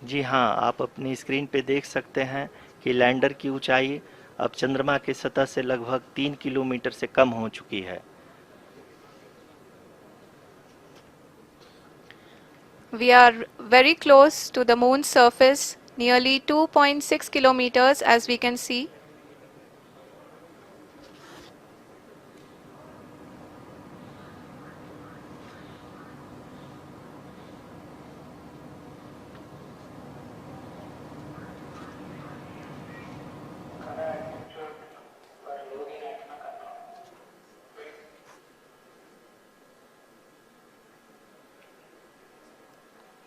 जी हाँ, आप अपनी स्क्रीन पे देख सकते हैं कि लैंडर की ऊंचाई अब चंद्रमा की सतह से लगभग 3 किलोमीटर से कम हो चुकी है। We are very close to the moon's surface, nearly 2.6 kilometers as we can see.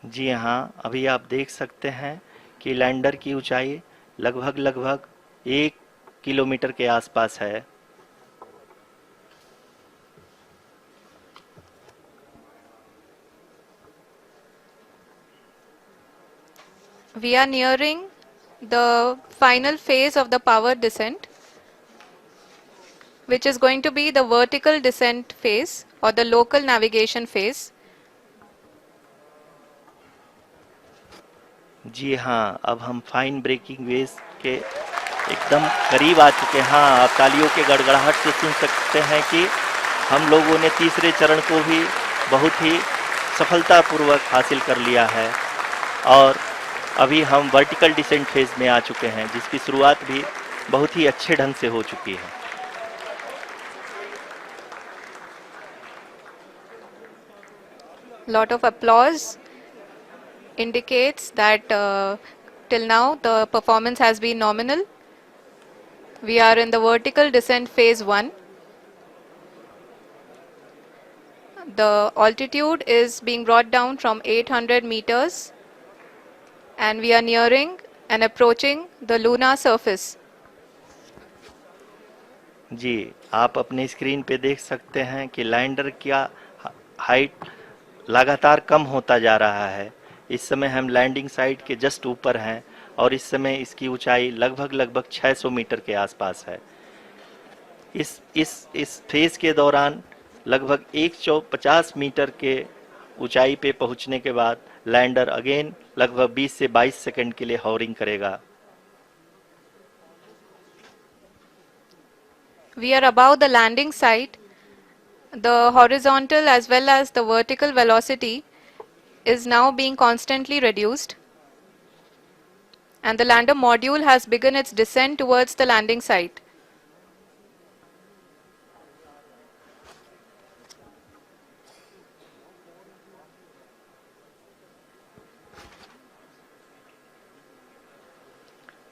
जी हाँ, अभी आप देख सकते हैं कि लैंडर की ऊंचाई लगभग 1 किलोमीटर के आसपास है। We are nearing the final phase of the power descent, which is going to be the vertical descent phase or the local navigation phase. जी हाँ, अब हम फाइन ब्रेकिंग वेव के एकदम करीब आ चुके हैं। हाँ, आप तालियों के गड़गड़ाहट से सुन सकते हैं कि हम लोगों ने तीसरे चरण को भी बहुत ही सफलतापूर्वक हासिल कर लिया है और अभी हम वर्टिकल डिसेंट फेज में आ चुके हैं, जिसकी शुरुआत भी बहुत ही अच्छे ढंग से हो चुकी है। Lot of applause indicates that till now the performance has been nominal. We are in the vertical descent phase 1. The altitude is being brought down from 800 meters and we are nearing and approaching the lunar surface. जी, आप अपने screen पे देख सकते हैं कि lander का height लगातार कम होता जा रहा है। इस समय हम लैंडिंग साइट के जस्ट ऊपर हैं और इस समय इसकी ऊंचाई लगभग 600 मीटर के आसपास है। इस फेज के दौरान लगभग 150 मीटर के ऊंचाई पे पहुंचने के बाद लैंडर अगेन लगभग 20 से 22 सेकंड के लिए हॉवरिंग करेगा। We are above the landing site. The horizontal as well as the vertical velocity is now being constantly reduced. And the lander module has begun its descent towards the landing site.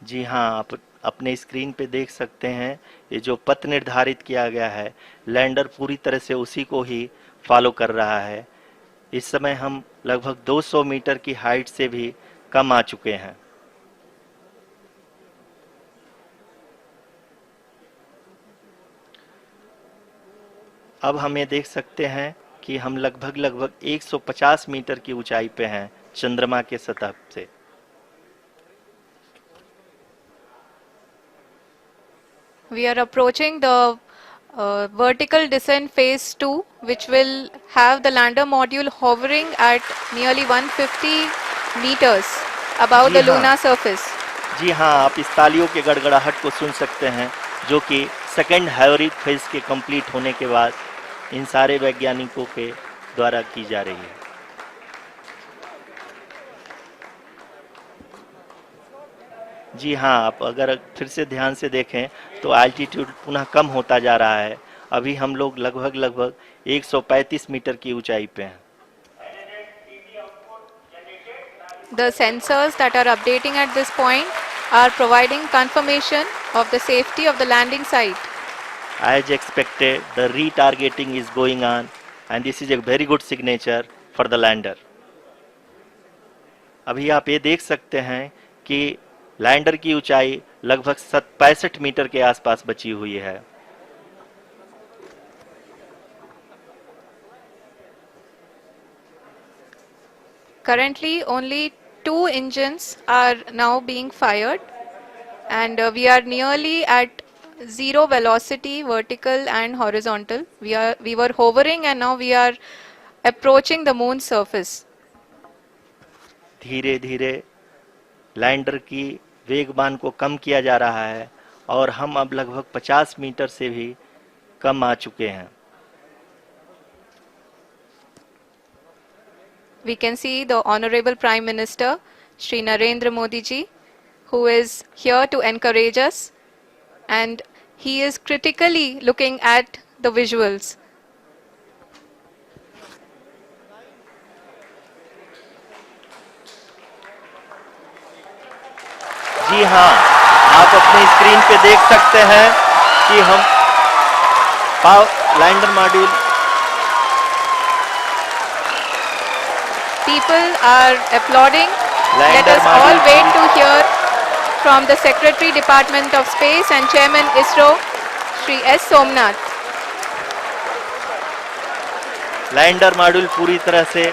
जी हाँ, आप अपने screen पे देख सकते हैं ये जो पथ निर्धारित किया गया है, लैंडर पूरी तरह से उसी को ही फॉलो कर रहा है। इस समय हम लगभग 200 मीटर की हाइट से भी कम आ चुके हैं। अब हम ये देख सकते हैं कि हम लगभग 150 मीटर की ऊंचाई पे हैं चंद्रमा के सतह से। We are approaching the vertical descent phase 2, which will have the lander module hovering at nearly 150 meters above the जी हाँ। lunar surface. जी हाँ, आप इस तालियों के गड़गड़ाहट को सुन सकते हैं जो कि सेकेंड हाइवरिक फेज के कंप्लीट होने के बाद इन सारे वैज्ञानिकों के द्वारा की जा रही है। जी हाँ, आप अगर फिर से ध्यान से देखें तो एल्टीट्यूड पुनः कम होता जा रहा है। अभी हम लोग लगभग 135 मीटर की ऊंचाई पे हैं। The sensors that are updating at this point are providing confirmation of the safety of the landing site. As expected, the retargeting is going on and this is a very good signature for the lander. अभी आप ये देख सकते हैं कि lander की ऊंचाई लगभग 65 मीटर के आसपास बची हुई है। Currently, only 2 engines are now being fired, and we are nearly at zero velocity, vertical and horizontal. We were hovering, and now we are approaching the moon's surface. धीरे धीरे लैंडर की वेगमान को कम किया जा रहा है और हम अब लगभग 50 मीटर से भी कम आ चुके हैं। We can see the Honorable Prime Minister, Shri Narendra Modi ji, who is here to encourage us, and he is critically looking at the visuals. जी हाँ, आप अपने स्क्रीन पे देख सकते हैं कि हम lander module People are applauding. Let Lander us all module wait to hear from the Secretary Department of Space and Chairman ISRO, Shri S. Somnath. Lander module पूरी तरह से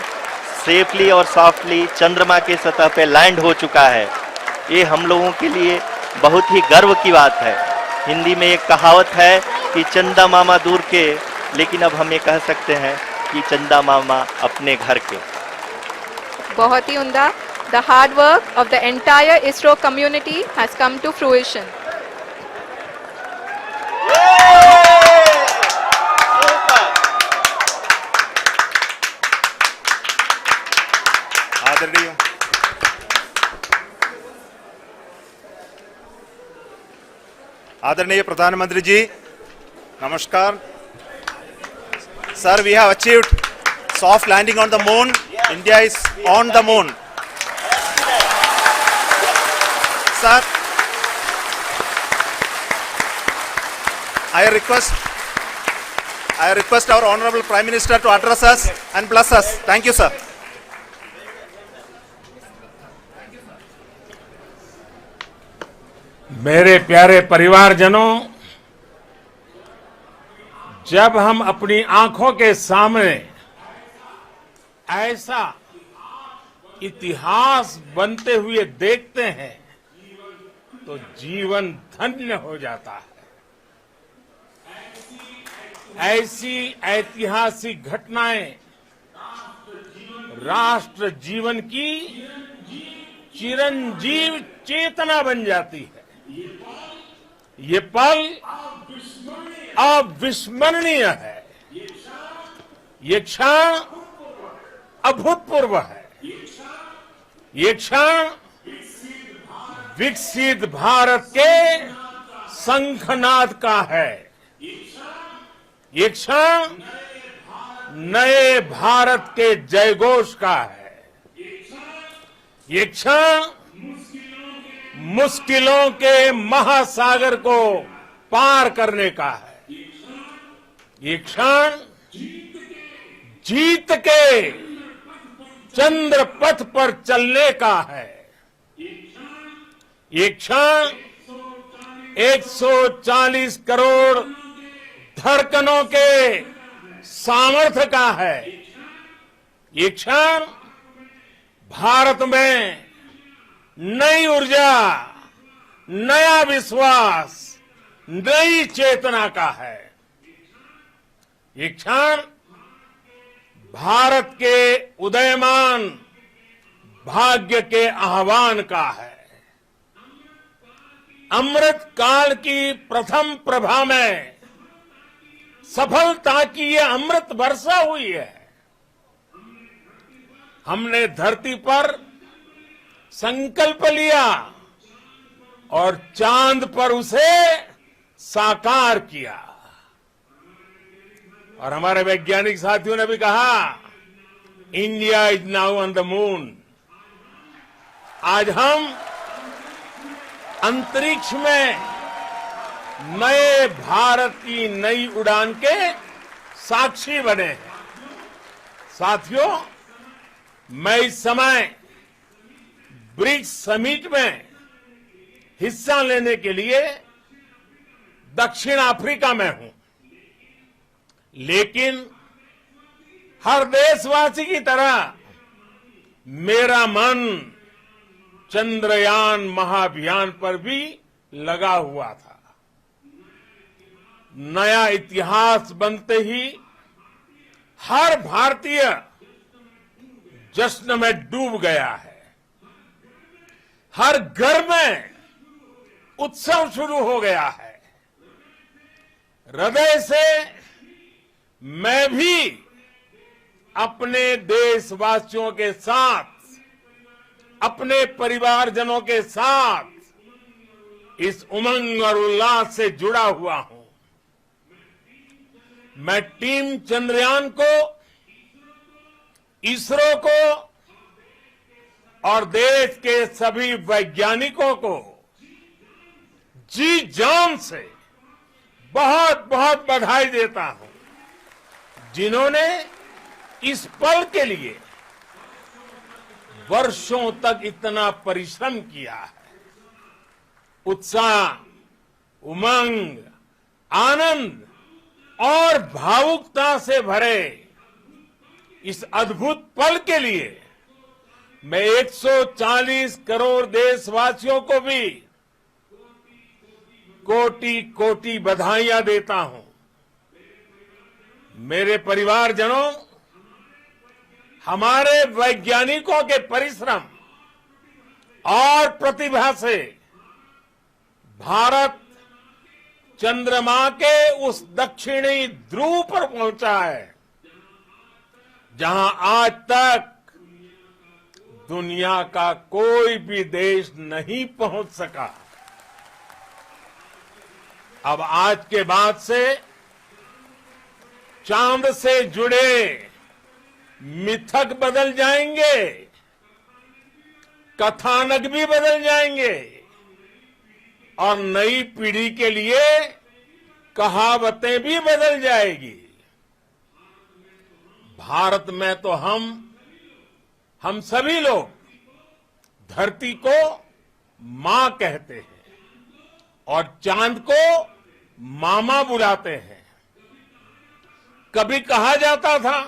सेफली और सॉफ्टली चंद्रमा के सतह पे लैंड हो चुका है। ये हम लोगों के लिए बहुत ही गर्व की बात है। हिंदी में एक कहावत है कि चंदा मामा दूर के, लेकिन अब हम ये कह सकते हैं कि चंदा मामा अपने घर के। बहुत ही उम्दा. The hard work of the entire ISRO community has come to fruition. आदरणीय प्रधानमंत्री जी, नमस्कार। Sir, we have achieved soft landing on the moon. India is on the moon. Sir, I request I request our Honorable Prime Minister to address us and bless us. Thank you, sir. मेरे प्यारे परिवारजनों, जब हम अपनी आंखों के सामने ऐसा इतिहास बनते हुए देखते हैं तो जीवन धन्य हो जाता है। ऐसी ऐतिहासिक घटनाएं राष्ट्र जीवन की चिरंजीव चेतना बन जाती है। ये पल अविस्मरणीय है। ये क्षण अभूतपूर्व है। ये क्षण विकसित भारत के शंखनाद का है। ये क्षण नए भारत के जयघोष का है। ये क्षण मुश्किलों के महासागर को पार करने का है। ये क्षण जीत के चंद्र पथ पर चलने का है। ये क्षण 140 करोड़ धड़कनों के सामर्थ्य का है। ये क्षण भारत में नई ऊर्जा, नया विश्वास, नई चेतना का है। ये क्षण भारत के उदयमान भाग्य के आह्वान का है। अमृत काल की प्रथम प्रभा में सफलता की ये अमृत वर्षा हुई है। हमने धरती पर संकल्प लिया और चांद पर उसे साकार किया। और हमारे वैज्ञानिक साथियों ने भी कहा, India is now on the moon. आज हम अंतरिक्ष में नए भारत की नई उड़ान के साक्षी बने हैं। साथियों, मैं इस समय ब्रिक्स समिट में हिस्सा लेने के लिए दक्षिण अफ्रीका में हूं, लेकिन हर देशवासी की तरह मेरा मन चंद्रयान महाअभियान पर भी लगा हुआ था। नया इतिहास बनते ही हर भारतीय जश्न में डूब गया है। हर घर में उत्सव शुरू हो गया है। हृदय से मैं भी अपने देशवासियों के साथ, अपने परिवारजनों के साथ इस उमंग और उल्लास से जुड़ा हुआ हूं। मैं टीम चंद्रयान को, इसरो को और देश के सभी वैज्ञानिकों को जी जान से बहुत बहुत बधाई देता हूं, जिन्होंने इस पल के लिए वर्षों तक इतना परिश्रम किया है। उत्साह, उमंग, आनंद और भावुकता से भरे इस अद्भुत पल के लिए मैं 140 करोड़ देशवासियों को भी कोटि कोटि बधाइयां देता हूं। मेरे परिवारजनों, हमारे वैज्ञानिकों के परिश्रम और प्रतिभा से भारत चंद्रमा के उस दक्षिणी ध्रुव पर पहुंचा है, जहां आज तक दुनिया का कोई भी देश नहीं पहुंच सका। अब आज के बाद से चांद से जुड़े मिथक बदल जाएंगे, कथानक भी बदल जाएंगे और नई पीढ़ी के लिए कहावतें भी बदल जाएगी। भारत में तो हम सभी लोग धरती को मां कहते हैं और चांद को मामा बुलाते हैं। कभी कहा जाता था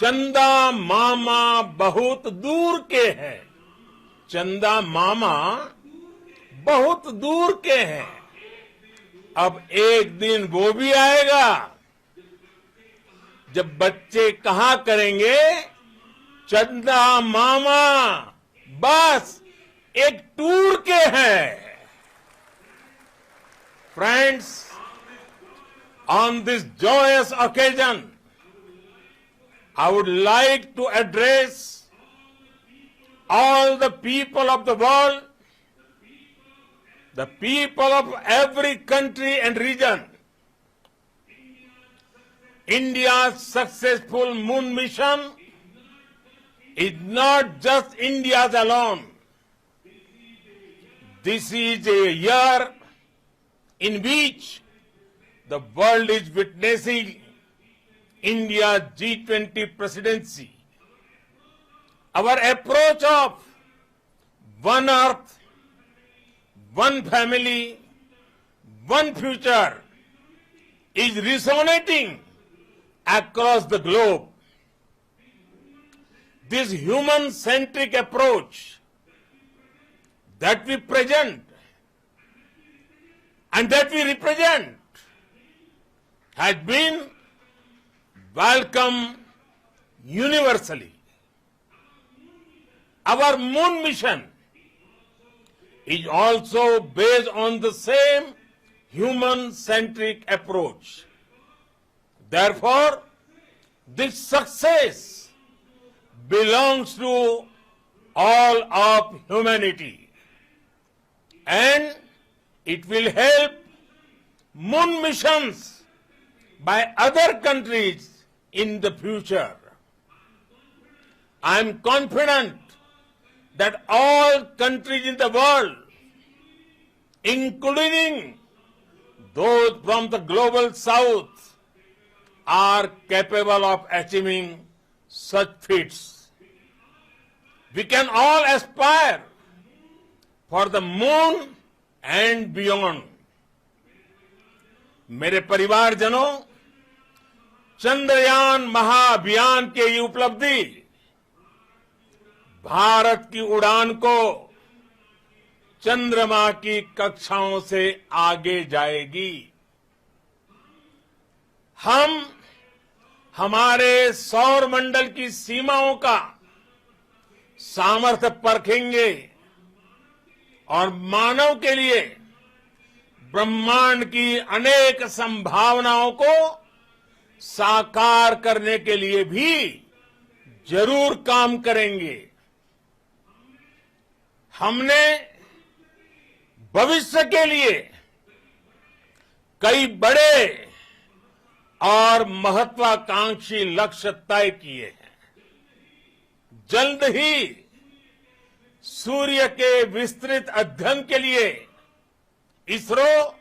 चंदा मामा बहुत दूर के हैं, चंदा मामा बहुत दूर के हैं। अब एक दिन वो भी आएगा जब बच्चे कहा करेंगे चंदा मामा बस एक टूर के हैं। Friends, on this joyous occasion, I would like to address all the people of the world, the people of every country and region. India's successful moon mission is not just India's alone. This is a year in which the world is witnessing India's G20 presidency. Our approach of one earth, one family, one future is resonating across the globe. This human-centric approach that we present and that we represent has been welcomed universally. Our moon mission is also based on the same human-centric approach. Therefore, this success belongs to all of humanity, and it will help moon missions by other countries in the future. I am confident that all countries in the world, including those from the global south, are capable of achieving such feats. We can all aspire for the moon and beyond. मेरे परिवारजनों, चंद्रयान महाअभियान के ये उपलब्धि भारत की उड़ान को चंद्रमा की कक्षाओं से आगे जाएगी। हम हमारे सौर मंडल की सीमाओं का सामर्थ्य परखेंगे और मानव के लिए ब्रह्मांड की अनेक संभावनाओं को साकार करने के लिए भी जरूर काम करेंगे। हमने भविष्य के लिए कई बड़े और महत्वाकांक्षी लक्ष्य तय किए हैं। जल्द ही सूर्य के विस्तृत अध्ययन के लिए ISRO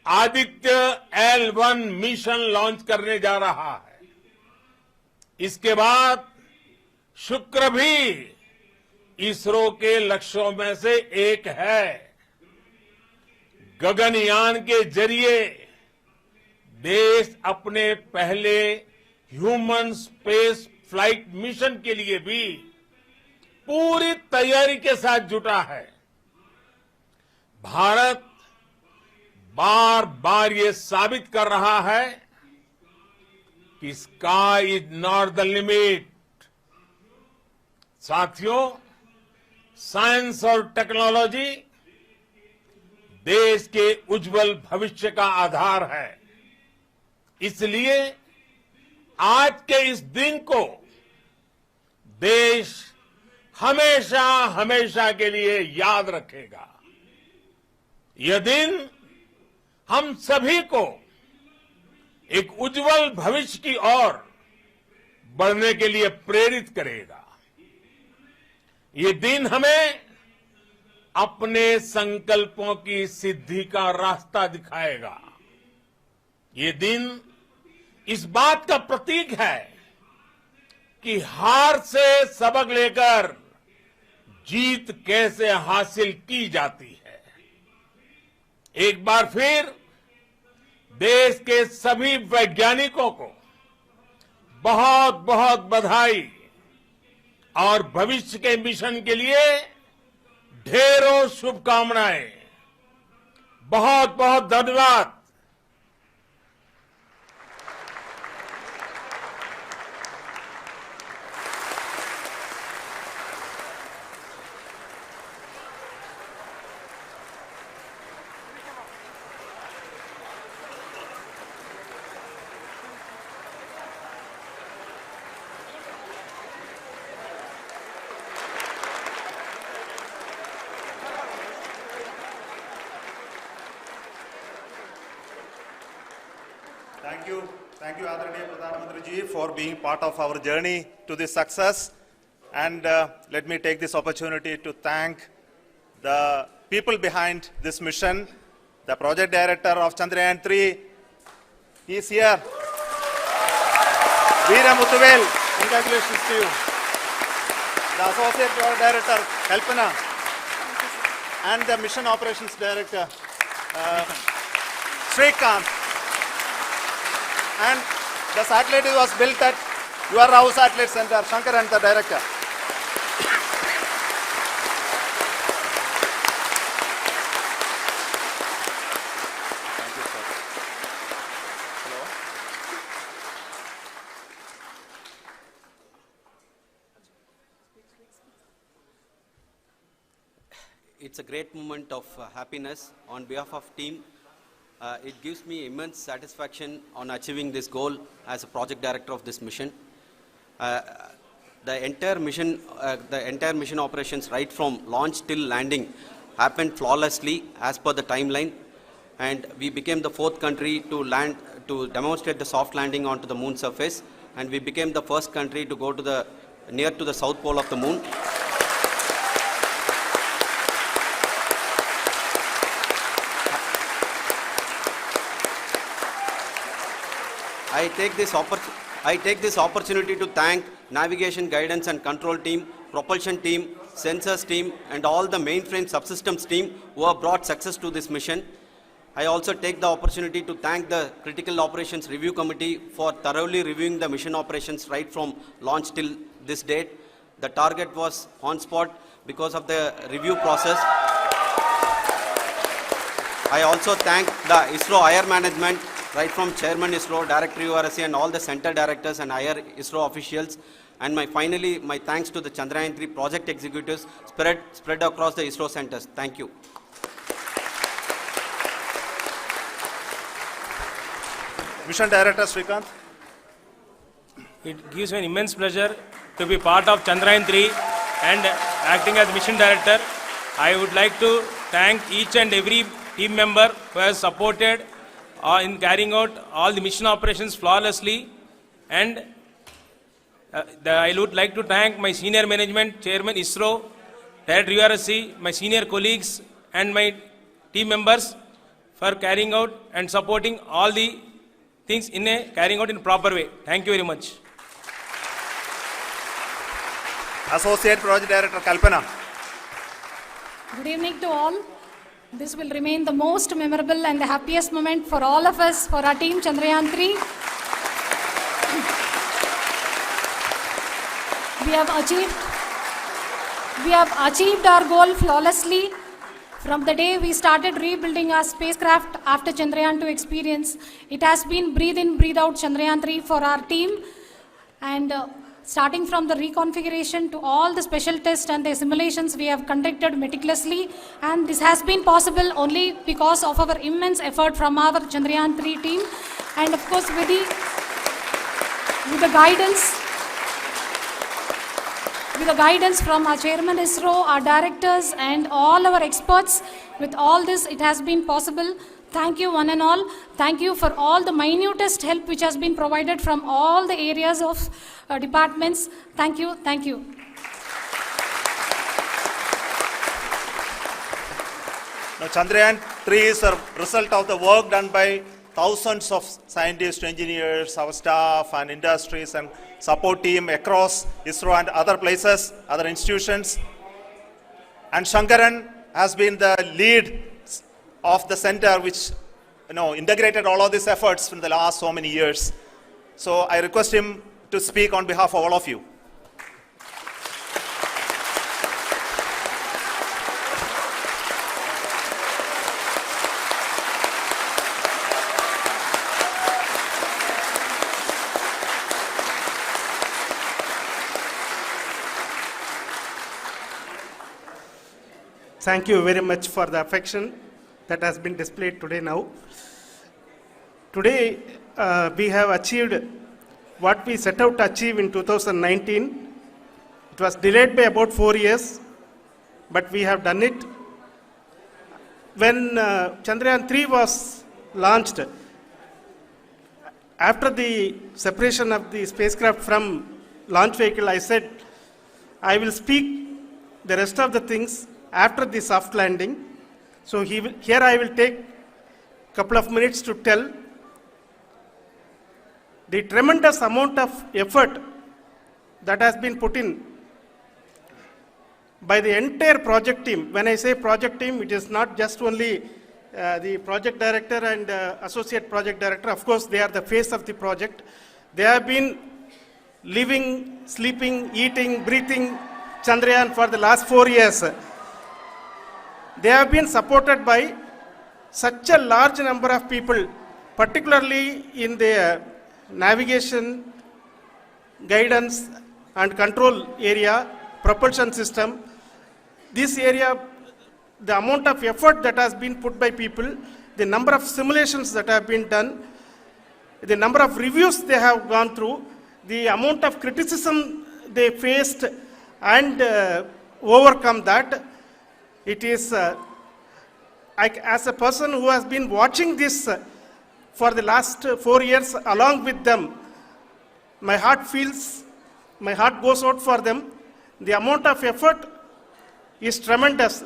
Aditya L1 mission launch करने जा रहा है। इसके बाद शुक्र भी इसरो के लक्ष्यों में से एक है। गगनयान के जरिए देश अपने पहले ह्यूमन स्पेस फ्लाइट मिशन के लिए भी पूरी तैयारी के साथ जुटा है। भारत बार बार ये साबित कर रहा है कि sky is not the limit. साथियों, साइंस और टेक्नोलॉजी देश के उज्जवल भविष्य का आधार है। इसलिए आज के इस दिन को देश हमेशा हमेशा के लिए याद रखेगा। यह दिन हम सभी को एक उज्जवल भविष्य की ओर बढ़ने के लिए प्रेरित करेगा। ये दिन हमें अपने संकल्पों की सिद्धि का रास्ता दिखाएगा। ये दिन इस बात का प्रतीक है कि हार से सबक लेकर जीत कैसे हासिल की जाती है। एक बार फिर देश के सभी वैज्ञानिकों को बहुत बहुत बधाई और भविष्य के मिशन के लिए ढेरों शुभकामनाएं। बहुत बहुत धन्यवाद। Thank you, Adaraniya Pradhan Mantri ji, for being part of our journey to this success. And let me take this opportunity to thank the people behind this mission, the project director of Chandrayaan-3. He is here. Veera Muthuvel, congratulations to you. The associate project director, Kalpana, and the mission operations director, Srikanth. And the satellite was built at UR Rao Satellite Center, Shankar and the director. Thank you, sir. Hello. It's a great moment of happiness on behalf of team. It gives me immense satisfaction on achieving this goal as a project director of this mission. The entire mission operations, right from launch till landing, happened flawlessly as per the timeline, and we became the 4th country to demonstrate the soft landing onto the moon surface, and we became the first country to go to near to the south pole of the moon. I take this opportunity to thank navigation, guidance and control team, propulsion team, sensors team and all the mainframe subsystems team who have brought success to this mission. I also take the opportunity to thank the Critical Operations Review Committee for thoroughly reviewing the mission operations right from launch till this date. The target was on spot because of the review process. I also thank the ISRO higher management, right from Chairman ISRO, Director URSC and all the center directors and higher ISRO officials. And finally, my thanks to the Chandrayaan-3 project executives spread across the ISRO centers. Thank you. Mission Director Srikanth. It gives me an immense pleasure to be part of Chandrayaan-3 and acting as Mission Director. I would like to thank each and every team member who has supported in carrying out all the mission operations flawlessly, and I would like to thank my senior management, Chairman ISRO, Director URSC, my senior colleagues and my team members for carrying out and supporting all the things carrying out in a proper way. Thank you very much. Associate Project Director Kalpana. Good evening to all. This will remain the most memorable and the happiest moment for all of us, for our team Chandrayaan-3. We have achieved our goal flawlessly. From the day we started rebuilding our spacecraft after Chandrayaan-2 experience, it has been breathe in, breathe out Chandrayaan-3 for our team. And starting from the reconfiguration to all the special tests and the simulations we have conducted meticulously, and this has been possible only because of our immense effort from our Chandrayaan-3 team, and of course with the guidance from our Chairman ISRO, our directors and all our experts. With all this, it has been possible. Thank you one and all. Thank you for all the minutest help which has been provided from all the areas of departments. Thank you. Thank you. Now, Chandrayaan-3 is a result of the work done by thousands of scientists, engineers, our staff and industries and support team across ISRO and other places, other institutions. And Shankaran has been the lead of the center which integrated all of these efforts in the last so many years. So I request him to speak on behalf of all of you. Thank you very much for the affection that has been displayed today now. Today, we have achieved what we set out to achieve in 2019. It was delayed by about 4 years, but we have done it. When Chandrayaan 3 was launched, after the separation of the spacecraft from launch vehicle, I said, I will speak the rest of the things after the soft landing. So here I will take a couple of minutes to tell the tremendous amount of effort that has been put in by the entire project team. When I say project team, it is not just only the project director and associate project director. Of course, they are the face of the project. They have been living, sleeping, eating, breathing Chandrayaan for the last 4 years. They have been supported by such a large number of people, particularly in the navigation, guidance and control area, propulsion system. This area, the amount of effort that has been put by people, the number of simulations that have been done, the number of reviews they have gone through, the amount of criticism they faced and overcome that. It is, as a person who has been watching this for the last 4 years along with them, my heart goes out for them. The amount of effort is tremendous.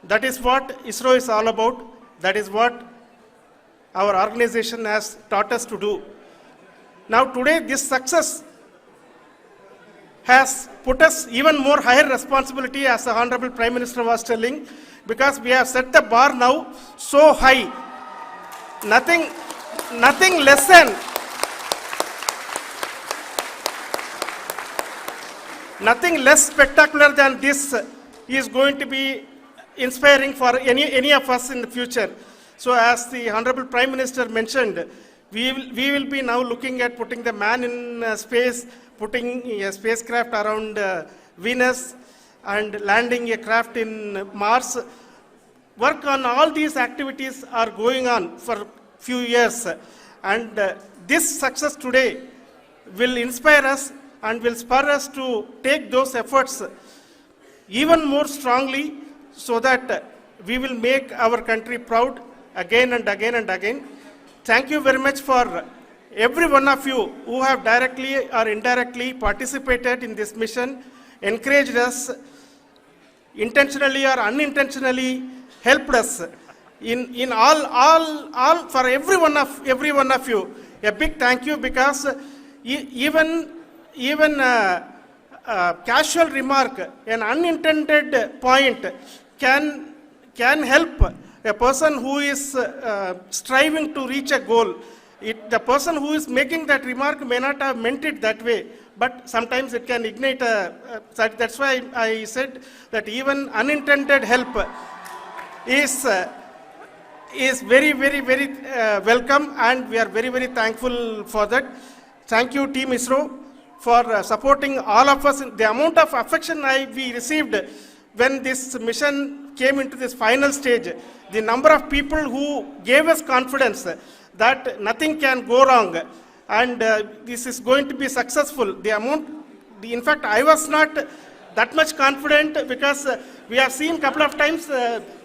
That is what ISRO is all about. That is what our organization has taught us to do. Now today this success has put us even more higher responsibility, as the Honorable Prime Minister was telling, because we have set the bar now so high. Nothing less spectacular than this is going to be inspiring for any of us in the future. So as the Honorable Prime Minister mentioned, we will be now looking at putting the man in space, putting a spacecraft around Venus and landing a craft in Mars. Work on all these activities are going on for few years, and this success today will inspire us and will spur us to take those efforts even more strongly, so that we will make our country proud again and again and again. Thank you very much for every one of you who have directly or indirectly participated in this mission, encouraged us, intentionally or unintentionally helped us in all for every one of you. A big thank you, because even casual remark, an unintended point can help a person who is striving to reach a goal. The person who is making that remark may not have meant it that way, but sometimes it can ignite that's why I said that even unintended help is very, very, very welcome, and we are very, very thankful for that. Thank you, Team ISRO, for supporting all of us. The amount of affection we received when this mission came into this final stage, the number of people who gave us confidence that nothing can go wrong and this is going to be successful. In fact, I was not that much confident, because we have seen a couple of times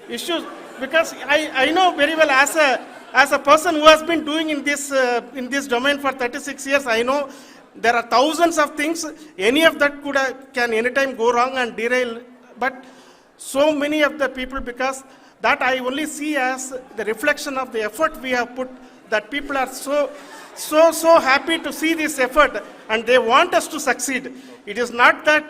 issues, because I know very well as a person who has been doing in this domain for 36 years, I know there are thousands of things. Any of that can anytime go wrong and derail. But so many of the people, because That I only see as the reflection of the effort we have put, that people are so happy to see this effort and they want us to succeed. It is not that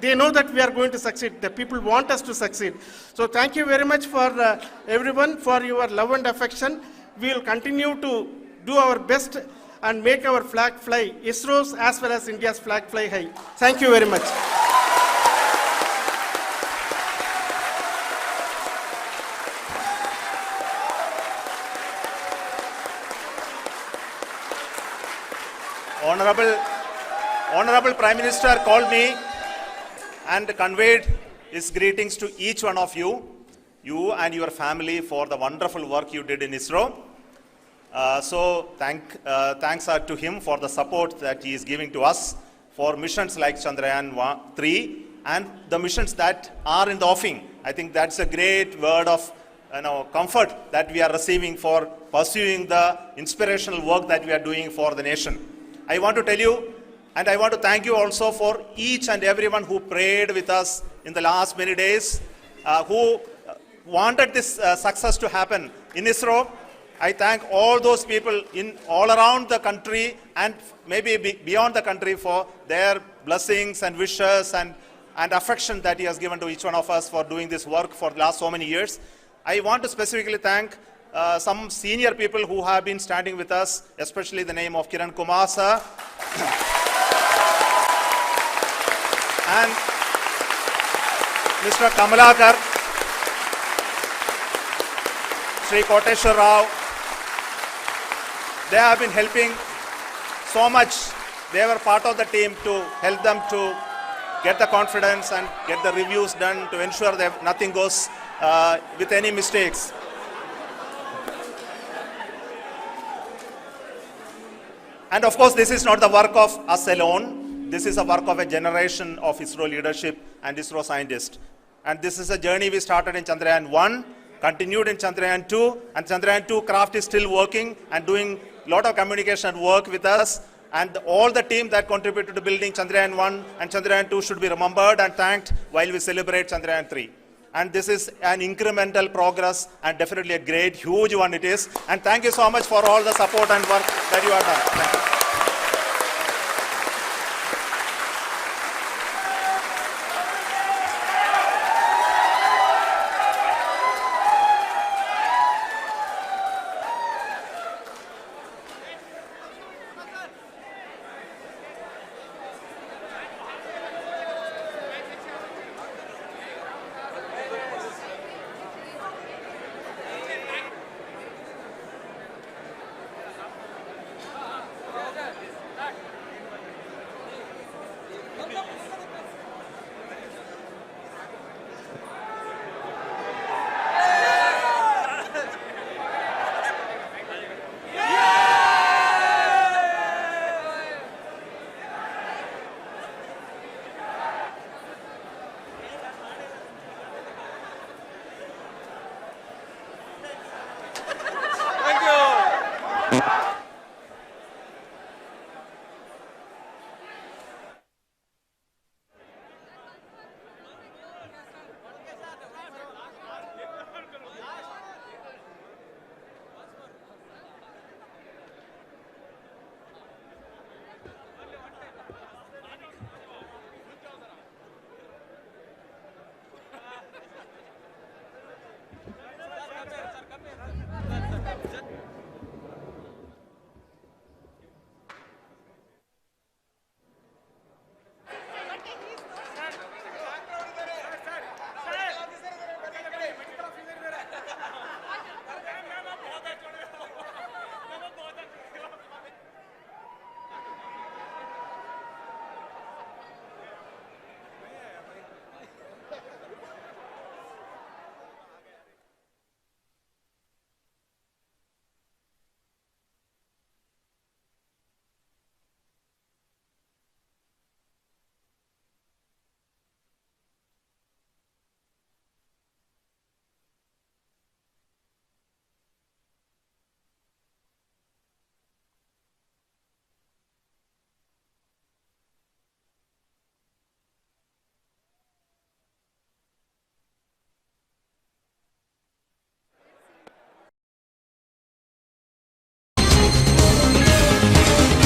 they know that we are going to succeed. The people want us to succeed. So thank you very much for everyone for your love and affection. We will continue to do our best and make our flag fly, ISRO's as well as India's flag fly high. Thank you very much. Honorable Prime Minister called me and conveyed his greetings to each one of you and your family for the wonderful work you did in ISRO. Thanks are to him for the support that he is giving to us for missions like Chandrayaan 3 and the missions that are in the offing. I think that's a great word of comfort that we are receiving for pursuing the inspirational work that we are doing for the nation. I want to tell you, and I want to thank you also for each and everyone who prayed with us in the last many days, who wanted this success to happen in ISRO. I thank all those people all around the country and maybe beyond the country for their blessings and wishes and affection that he has given to each one of us for doing this work for the last so many years. I want to specifically thank some senior people who have been standing with us, especially the name of Kiran Kumar sir and Mr. Kamalakar, Sri Koteshwar Rao. They have been helping so much. They were part of the team to help them to get the confidence and get the reviews done to ensure that nothing goes with any mistakes. And of course, this is not the work of us alone. This is a work of a generation of ISRO leadership and ISRO scientists. And this is a journey we started in Chandrayaan 1, continued in Chandrayaan 2, and Chandrayaan 2 craft is still working and doing a lot of communication work with us. And all the team that contributed to building Chandrayaan 1 and Chandrayaan 2 should be remembered and thanked while we celebrate Chandrayaan 3. And this is an incremental progress and definitely a great, huge one it is. And thank you so much for all the support and work that you have done. Thank you.